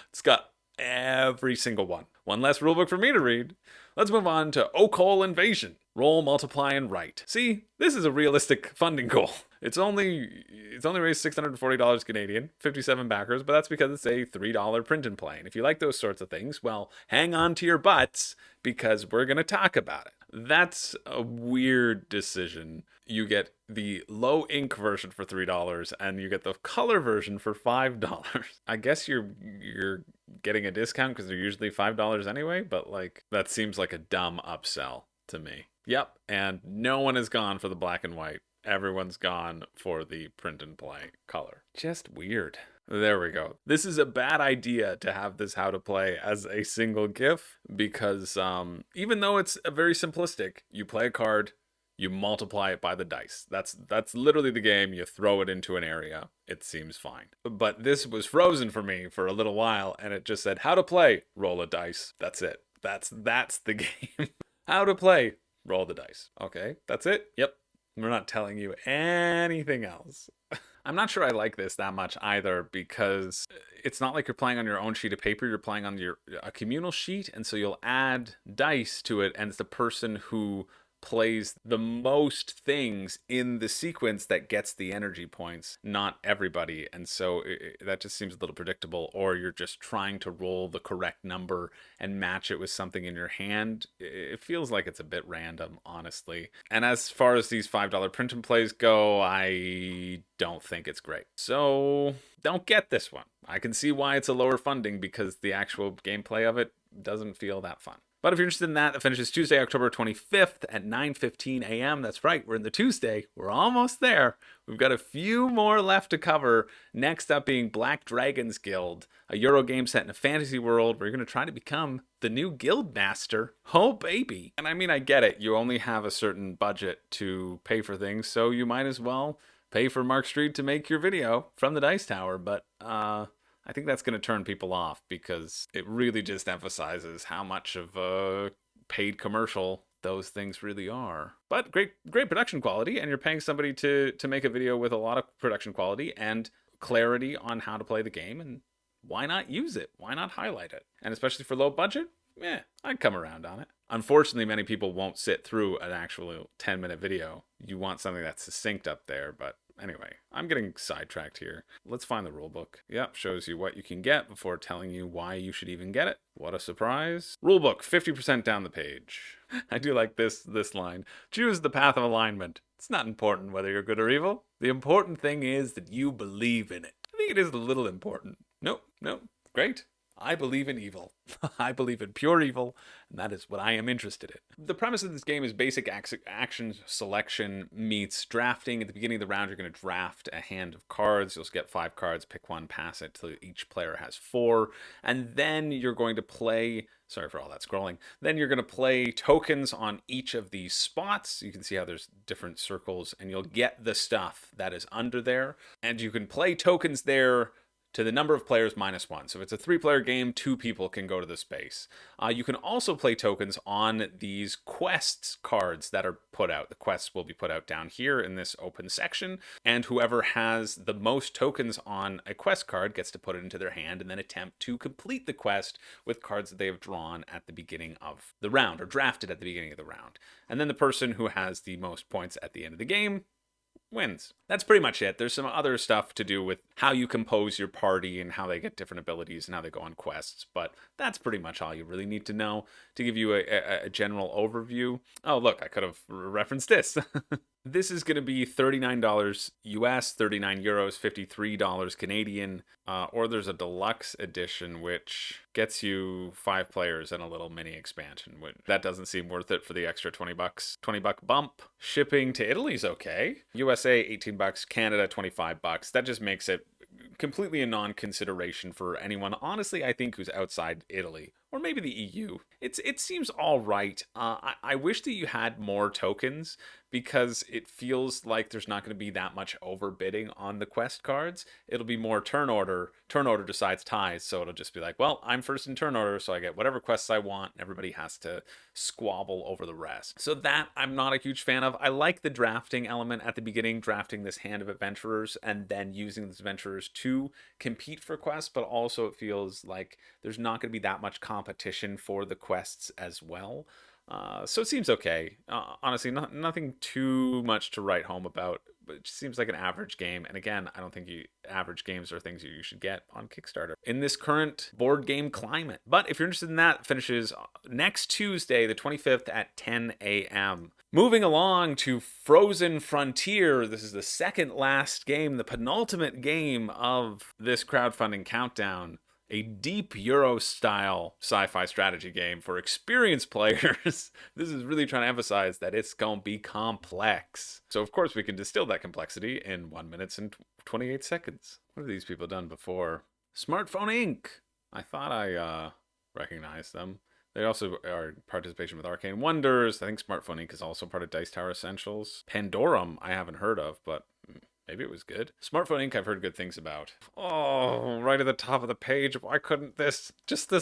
It's got every single one. One less rulebook for me to read. Let's move on to Okol Invasion. Roll, multiply, and write. See, this is a realistic funding goal. It's only raised $640 Canadian, 57 backers, but that's because it's a $3 print and play. And if you like those sorts of things, well, hang on to your butts because we're going to talk about it. That's a weird decision. You get the low ink version for $3 and you get the color version for $5. I guess you're getting a discount because they're usually $5 anyway, but like that seems like a dumb upsell to me. Yep, and no one has gone for the black and white. Everyone's gone for the print and play color. Just weird. There we go. This is a bad idea to have this how to play as a single GIF because even though it's a very simplistic, you play a card, you multiply it by the dice. That's literally the game. You throw it into an area. It seems fine. But this was frozen for me for a little while, and it just said how to play. Roll a dice. That's it. That's the game. How to play. Roll the dice. Okay, that's it. Yep. We're not telling you anything else. I'm not sure I like this that much either because it's not like you're playing on your own sheet of paper. You're playing on a communal sheet, and so you'll add dice to it, and it's the person who plays the most things in the sequence that gets the energy points, not everybody. And so that just seems a little predictable, or you're just trying to roll the correct number and match it with something in your hand. It feels like it's a bit random, honestly. And as far as these $5 print and plays go, I don't think it's great. So don't get this one. I can see why it's a lower funding because the actual gameplay of it doesn't feel that fun. But if you're interested in that finishes Tuesday, October 25th at 9:15 a.m. That's right, we're in the Tuesday. We're almost there. We've got a few more left to cover. Next up being Black Dragons Guild, a Euro game set in a fantasy world where you're going to try to become the new guild master. Oh, baby. And I mean, I get it. You only have a certain budget to pay for things, so you might as well pay for Mark Street to make your video from the Dice Tower. But, I think that's going to turn people off because it really just emphasizes how much of a paid commercial those things really are. But great production quality, and you're paying somebody to make a video with a lot of production quality and clarity on how to play the game, and why not use it? Why not highlight it? And especially for low budget, I'd come around on it. Unfortunately, many people won't sit through an actual 10-minute video. You want something that's succinct up there, but anyway, I'm getting sidetracked here. Let's find the rulebook. Yep, shows you what you can get before telling you why you should even get it. What a surprise. Rulebook, 50% down the page. I do like this line. Choose the path of alignment. It's not important whether you're good or evil. The important thing is that you believe in it. I think it is a little important. Nope, great. I believe in evil. I believe in pure evil, and that is what I am interested in. The premise of this game is basic action selection meets drafting. At the beginning of the round, you're going to draft a hand of cards. You'll get 5 cards, pick one, pass it till each player has 4. And then you're going to play... Sorry for all that scrolling. Then you're going to play tokens on each of these spots. You can see how there's different circles, and you'll get the stuff that is under there. And you can play tokens there to the number of players -1. So if it's a 3-player game, 2 people can go to the space. You can also play tokens on these quests cards that are put out. The quests will be put out down here in this open section, and whoever has the most tokens on a quest card gets to put it into their hand and then attempt to complete the quest with cards that they have drawn at the beginning of the round, or drafted at the beginning of the round. And then the person who has the most points at the end of the game wins. That's pretty much it. There's some other stuff to do with how you compose your party and how they get different abilities and how they go on quests, but that's pretty much all you really need to know to give you a general overview. Oh, look, I could have referenced this. This is going to be $39 US, 39 euros, $53 Canadian, or there's a deluxe edition which gets you 5 players and a little mini expansion. That doesn't seem worth it for the extra $20, $20 bump. Shipping to Italy is okay. USA $18, Canada $25. That just makes it completely a non-consideration for anyone, honestly, I think, who's outside Italy or maybe the EU. It seems all right. I wish that you had more tokens because it feels like there's not going to be that much overbidding on the quest cards. It'll be more turn order. Turn order decides ties, so it'll just be like, well, I'm first in turn order, so I get whatever quests I want. Everybody has to squabble over the rest. So that I'm not a huge fan of. I like the drafting element at the beginning, drafting this hand of adventurers and then using these adventurers to compete for quests, but also it feels like there's not going to be that much competition for the quests as well. So it seems okay. Honestly, nothing too much to write home about. But it seems like an average game. And again, I don't think average games are things you should get on Kickstarter in this current board game climate. But if you're interested in that, it finishes next Tuesday, the 25th at 10 a.m. Moving along to Frozen Frontier. This is the second last game, the penultimate game of this crowdfunding countdown. A deep Euro-style sci-fi strategy game for experienced players. This is really trying to emphasize that it's going to be complex. So, of course, we can distill that complexity in 1 minute and 28 seconds. What have these people done before? Smartphone Inc. I thought I recognized them. They also are participation with Arcane Wonders. I think Smartphone Inc. is also part of Dice Tower Essentials. Pandorum, I haven't heard of, but maybe it was good. Smartphone Inc. I've heard good things about. Oh, right at the top of the page. Why couldn't this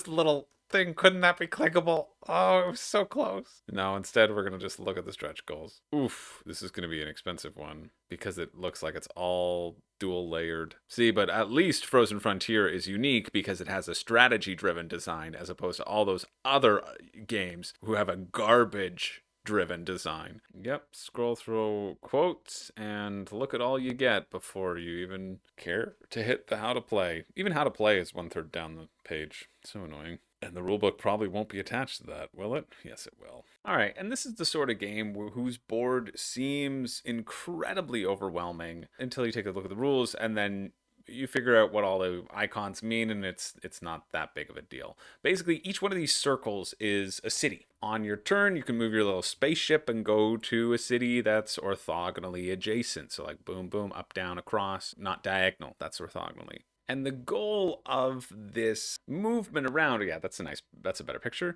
little thing, couldn't that be clickable? Oh, it was so close. No, instead we're going to just look at the stretch goals. Oof, this is going to be an expensive one because it looks like it's all dual layered. See, but at least Frozen Frontier is unique because it has a strategy driven design as opposed to all those other games who have a garbage driven design. Yep, scroll through quotes and look at all you get before you even care to hit the how to play. Even how to play is 1/3 down the page. So annoying. And the rulebook probably won't be attached to that, will it? Yes, it will. All right, and this is the sort of game whose board seems incredibly overwhelming until you take a look at the rules, and then you figure out what all the icons mean, and it's not that big of a deal. Basically, each one of these circles is a city. On your turn, you can move your little spaceship and go to a city that's orthogonally adjacent. So like boom, boom, up, down, across, not diagonal. That's orthogonally. And the goal of this movement around, yeah, that's a better picture,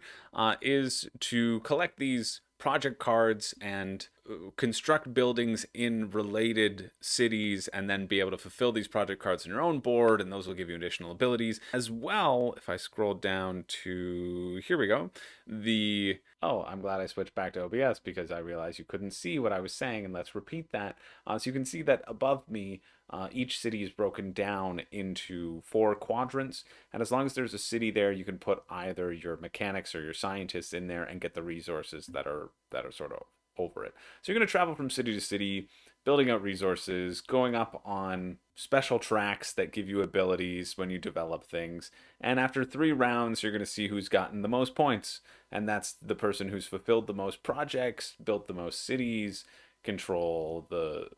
is to collect these project cards and construct buildings in related cities and then be able to fulfill these project cards on your own board, and those will give you additional abilities. As well, if I scroll down to, here we go, I'm glad I switched back to OBS because I realized you couldn't see what I was saying, and let's repeat that. So you can see that above me, each city is broken down into 4 quadrants, and as long as there's a city there, you can put either your mechanics or your scientists in there and get the resources that are sort of over it. So you're going to travel from city to city, building out resources, going up on special tracks that give you abilities when you develop things. And after 3 rounds, you're going to see who's gotten the most points. And that's the person who's fulfilled the most projects, built the most cities, control the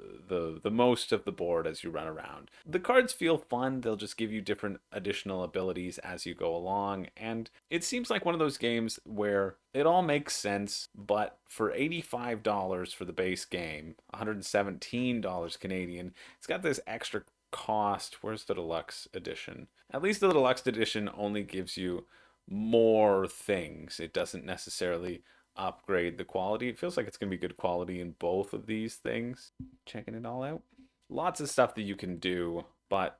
most of the board as you run around. The cards feel fun. They'll just give you different additional abilities as you go along, and it seems like one of those games where it all makes sense, but for $85 for the base game, $117 Canadian, it's got this extra cost. Where's the deluxe edition? At least the deluxe edition only gives you more things. It doesn't necessarily upgrade the quality. It feels like it's going to be good quality in both of these things. Checking it all out. Lots of stuff that you can do, but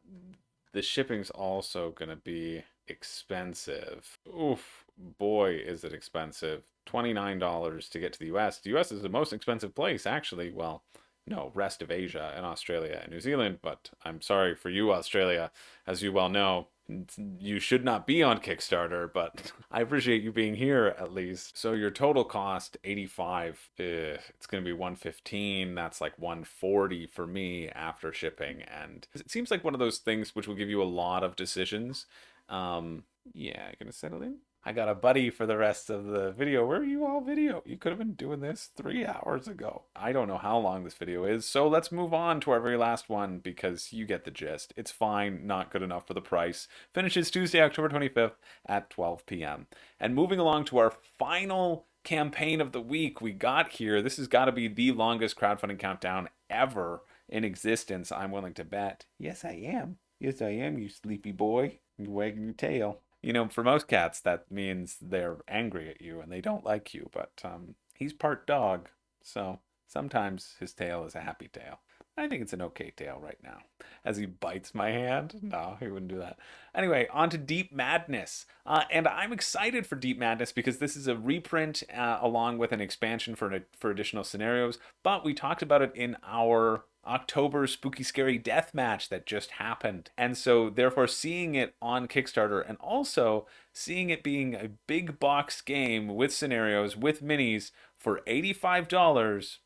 the shipping's also going to be expensive. Oof, boy, is it expensive. $29 to get to the US. The US is the most expensive place, actually. Well, no, rest of Asia and Australia and New Zealand, but I'm sorry for you, Australia. As you well know, you should not be on Kickstarter, but I appreciate you being here at least. So your total cost, $85, it's going to be $115. That's like $140 for me after shipping. And it seems like one of those things which will give you a lot of decisions. Yeah, gonna settle in. I got a buddy for the rest of the video. Where are you all video? You could have been doing this 3 hours ago. I don't know how long this video is, so let's move on to our very last one because you get the gist. It's fine, not good enough for the price. Finishes Tuesday, October 25th at 12 p.m. And moving along to our final campaign of the week we got here. This has got to be the longest crowdfunding countdown ever in existence, I'm willing to bet. Yes, I am. Yes, I am, you sleepy boy. You wagging your tail. You know, for most cats, that means they're angry at you and they don't like you, but he's part dog, so sometimes his tail is a happy tail. I think it's an okay tail right now. As he bites my hand. No, he wouldn't do that. Anyway, on to Deep Madness. And I'm excited for Deep Madness because this is a reprint along with an expansion for additional scenarios. But we talked about it in our October spooky scary death match that just happened. And so therefore seeing it on Kickstarter and also seeing it being a big box game with scenarios, with minis for $85,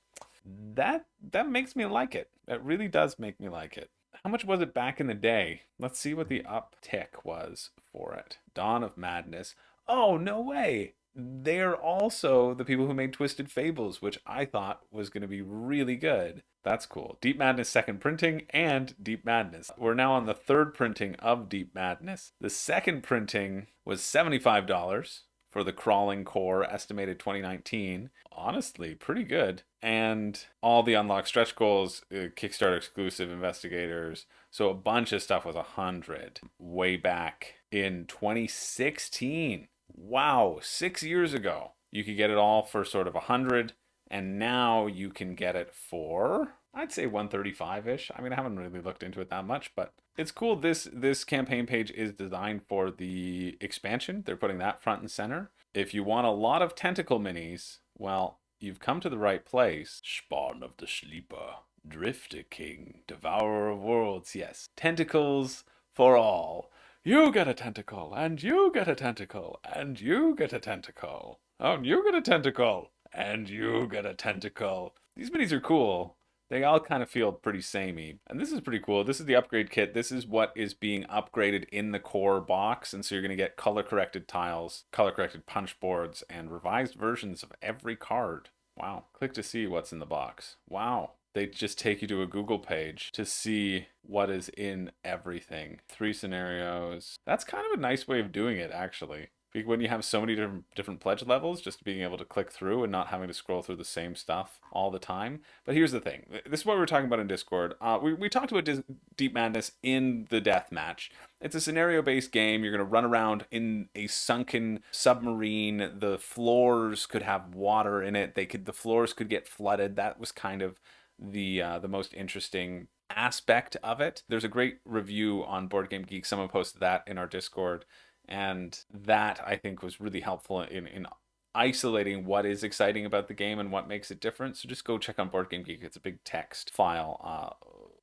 that makes me like it. It really does make me like it. How much was it back in the day? Let's see what the uptick was for it. Dawn of Madness. Oh, no way. They're also the people who made Twisted Fables, which I thought was going to be really good. That's cool. Deep Madness second printing and Deep Madness. We're now on the third printing of Deep Madness. The second printing was $75 for the Crawling Core, estimated 2019. Honestly, pretty good. And all the unlocked stretch goals, Kickstarter exclusive investigators. So a bunch of stuff was 100 way back in 2016. Wow, 6 years ago. You could get it all for sort of 100, and now you can get it for, I'd say 135-ish. I mean, I haven't really looked into it that much, but it's cool. This campaign page is designed for the expansion. They're putting that front and center. If you want a lot of tentacle minis, well, you've come to the right place. Spawn of the Sleeper, Drifter King, Devourer of Worlds. Yes, tentacles for all. You get a tentacle, and you get a tentacle, and you get a tentacle. Oh, and you get a tentacle, and you get a tentacle. These minis are cool. They all kind of feel pretty samey. And this is pretty cool. This is the upgrade kit. This is what is being upgraded in the core box. And so you're going to get color-corrected tiles, color-corrected punch boards, and revised versions of every card. Wow. Click to see what's in the box. Wow. They just take you to a Google page to see what is in everything. 3 scenarios. That's kind of a nice way of doing it, actually. When you have so many different pledge levels, just being able to click through and not having to scroll through the same stuff all the time. But here's the thing. This is what we were talking about in Discord. We talked about Deep Madness in the death match. It's a scenario-based game. You're going to run around in a sunken submarine. The floors could have water in it. The floors could get flooded. That was kind of the most interesting aspect of it. There's a great review on Board Game Geek. Someone posted that in our Discord. And that, I think, was really helpful in isolating what is exciting about the game and what makes it different. So just go check on Board Game Geek. It's a big text file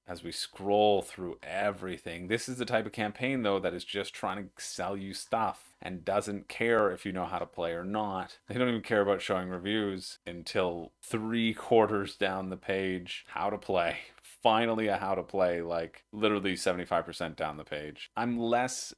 as we scroll through everything. This is the type of campaign, though, that is just trying to sell you stuff and doesn't care if you know how to play or not. They don't even care about showing reviews until 3/4 down the page. How to play. Finally a how to play, like literally 75% down the page. I'm less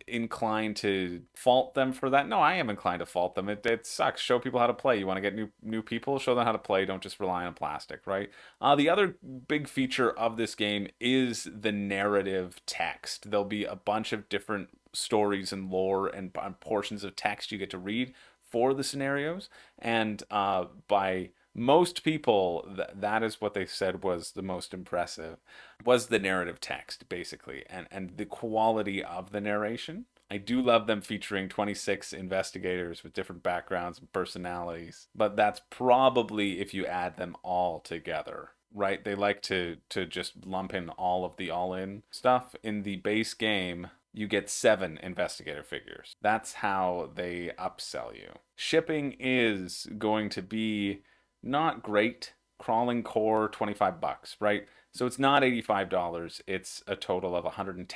inclined to fault them for that. No, I am inclined to fault them. It sucks. Show people how to play. You want to get new people? Show them how to play. Don't just rely on plastic, right? The other big feature of this game is the narrative text. There'll be a bunch of different stories and lore and portions of text you get to read for the scenarios. And by most people, that is what they said was the most impressive, was the narrative text, basically, and the quality of the narration. I do love them featuring 26 investigators with different backgrounds and personalities, but that's probably if you add them all together, right? They like to just lump in all of the all-in stuff. In the base game, you get 7 investigator figures. That's how they upsell you. Shipping is going to be not great. Crawling Core, $25, right? So it's not $85. It's a total of $110,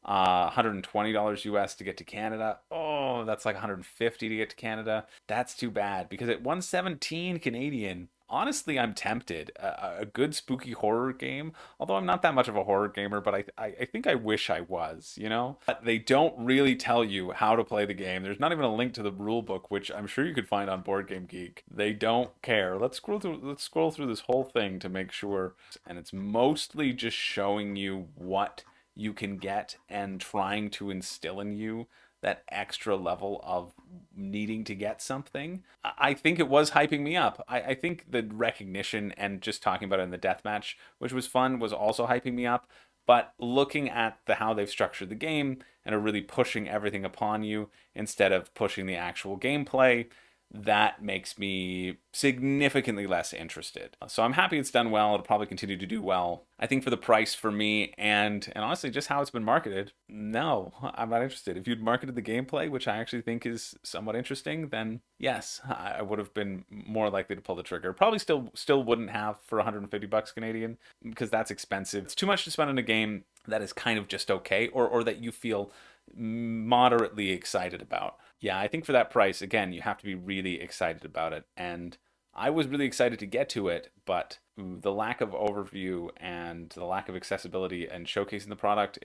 $120 US to get to Canada. Oh, that's like $150 to get to Canada. That's too bad because at $117 Canadian, honestly, I'm tempted. A good spooky horror game, although I'm not that much of a horror gamer, but I think I wish I was, you know? But they don't really tell you how to play the game. There's not even a link to the rule book, which I'm sure you could find on Board Game Geek. They don't care. Let's scroll through this whole thing to make sure. And it's mostly just showing you what you can get and trying to instill in you that extra level of needing to get something. I think it was hyping me up. I think the recognition and just talking about it in the deathmatch, which was fun, was also hyping me up. But looking at how they've structured the game and are really pushing everything upon you instead of pushing the actual gameplay, that makes me significantly less interested. So I'm happy it's done well. It'll probably continue to do well. I think for the price for me and honestly just how it's been marketed, no, I'm not interested. If you'd marketed the gameplay, which I actually think is somewhat interesting, then yes, I would have been more likely to pull the trigger. Probably still wouldn't have for 150 bucks Canadian, because that's expensive. It's too much to spend on a game that is kind of just okay, or that you feel moderately excited about. Yeah, I think for that price, again, you have to be really excited about it. And I was really excited to get to it, but the lack of overview and the lack of accessibility and showcasing the product,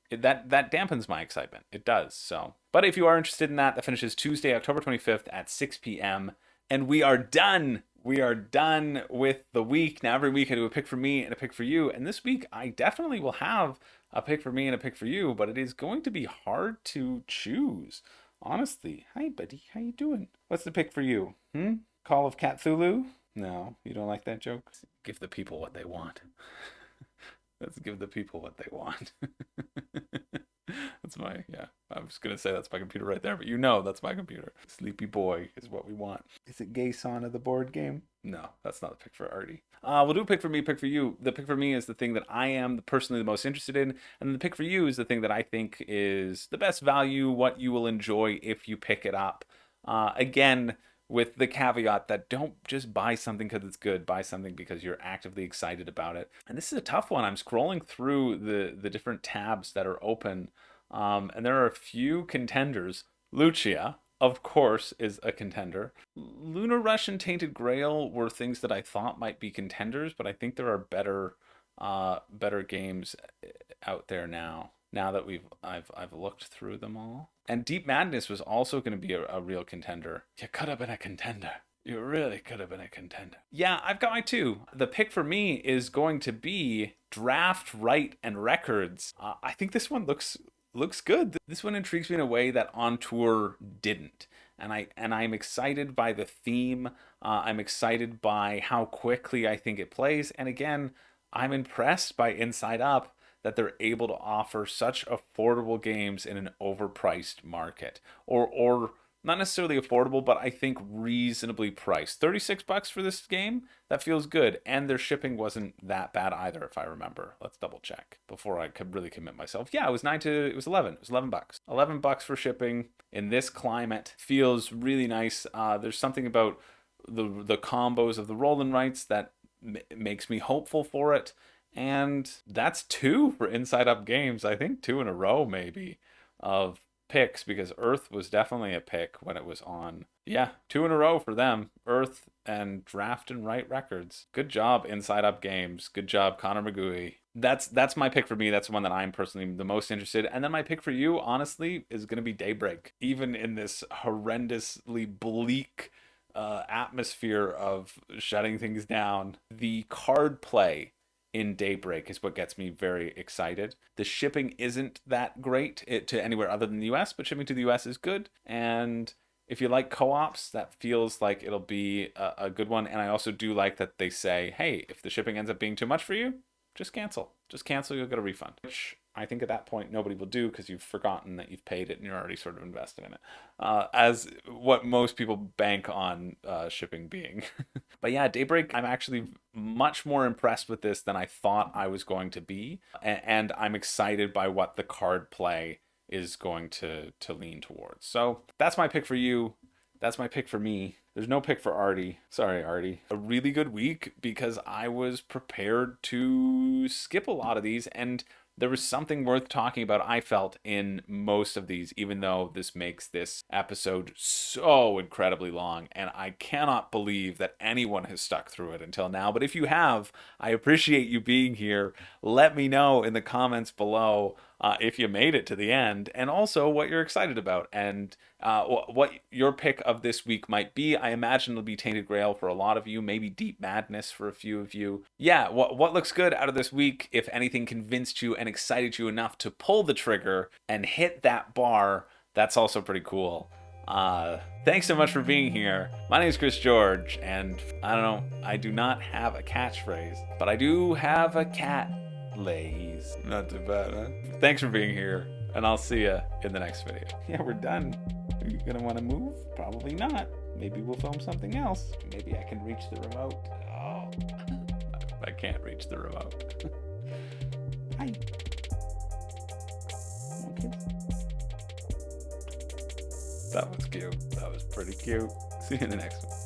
that dampens my excitement. It does. So, but if you are interested in that, that finishes Tuesday, October 25th at 6 p.m. And we are done. We are done with the week. Now, every week I do a pick for me and a pick for you. And this week I definitely will have a pick for me and a pick for you, but it is going to be hard to choose. Honestly. Hi, buddy. How you doing? What's the pick for you? Call of Cthulhu? No, you don't like that joke? Give the people what they want. Let's give the people what they want. That's my, yeah. I was going to say that's my computer right there, but you know that's my computer. Sleepy Boy is what we want. Is it Gay Sauna, the board game? No, that's not the pick for Artie. We'll do a pick for me, pick for you. The pick for me is the thing that I am personally the most interested in, and the pick for you is the thing that I think is the best value, what you will enjoy if you pick it up. Again, with the caveat that don't just buy something because it's good, buy something because you're actively excited about it. And this is a tough one. I'm scrolling through the different tabs that are open, and there are a few contenders. Lucia, of course, is a contender. Lunar Rush and Tainted Grail were things that I thought might be contenders, but I think there are better games out there now. Now that I've looked through them all. And Deep Madness was also going to be a real contender. You could have been a contender. You really could have been a contender. Yeah, I've got my two. The pick for me is going to be Draft, Right, and Records. I think this one looks good. This one intrigues me in a way that On Tour didn't. And I'm excited by the theme. I'm excited by how quickly I think it plays. And again, I'm impressed by Inside Up, that they're able to offer such affordable games in an overpriced market, or not necessarily affordable, but I think reasonably priced. 36 bucks for this game, that feels good, and their shipping wasn't that bad either, if I remember. Let's double check before I could really commit myself. Yeah, it was 11. It was 11 bucks. 11 bucks for shipping in this climate feels really nice. There's something about the combos of the roll and writes that makes me hopeful for it. And that's 2 for Inside Up Games. I think 2 in a row, maybe, of picks, because Earth was definitely a pick when it was on. Yeah, 2 in a row for them. Earth and Draft and Right Records. Good job, Inside Up Games. Good job, Connor McGooey. That's my pick for me. That's the one that I'm personally the most interested in. And then my pick for you, honestly, is going to be Daybreak. Even in this horrendously bleak atmosphere of shutting things down, the card play in Daybreak is what gets me very excited. The shipping isn't that great to anywhere other than the US, but shipping to the US is good. And if you like co-ops, that feels like it'll be a good one. And I also do like that they say, hey, if the shipping ends up being too much for you, just cancel. Just cancel, you'll get a refund. Which I think at that point nobody will do, because you've forgotten that you've paid it and you're already sort of invested in it. As what most people bank on shipping being. But yeah, Daybreak, I'm actually much more impressed with this than I thought I was going to be. And I'm excited by what the card play is going to lean towards. So that's my pick for you. That's my pick for me. There's no pick for Artie. Sorry, Artie. A really good week, because I was prepared to skip a lot of these, and there was something worth talking about, I felt, in most of these, even though this makes this episode so incredibly long, and I cannot believe that anyone has stuck through it until now. But if you have, I appreciate you being here. Let me know in the comments below if you made it to the end, and also what you're excited about, and what your pick of this week might be. I imagine it'll be Tainted Grail for a lot of you, maybe Deep Madness for a few of you. Yeah, what looks good out of this week, if anything convinced you and excited you enough to pull the trigger and hit that bar, that's also pretty cool. Thanks so much for being here. My name is Chris George, and I don't know, I do not have a catchphrase, but I do have a cat lays. Not too bad, huh? Thanks for being here, and I'll see you in the next video. Yeah, we're done. Are you gonna want to move? Probably not. Maybe we'll film something else. Maybe I can reach the remote. Oh, I can't reach the remote. Hi. Okay. That was cute. That was pretty cute. See you in the next one.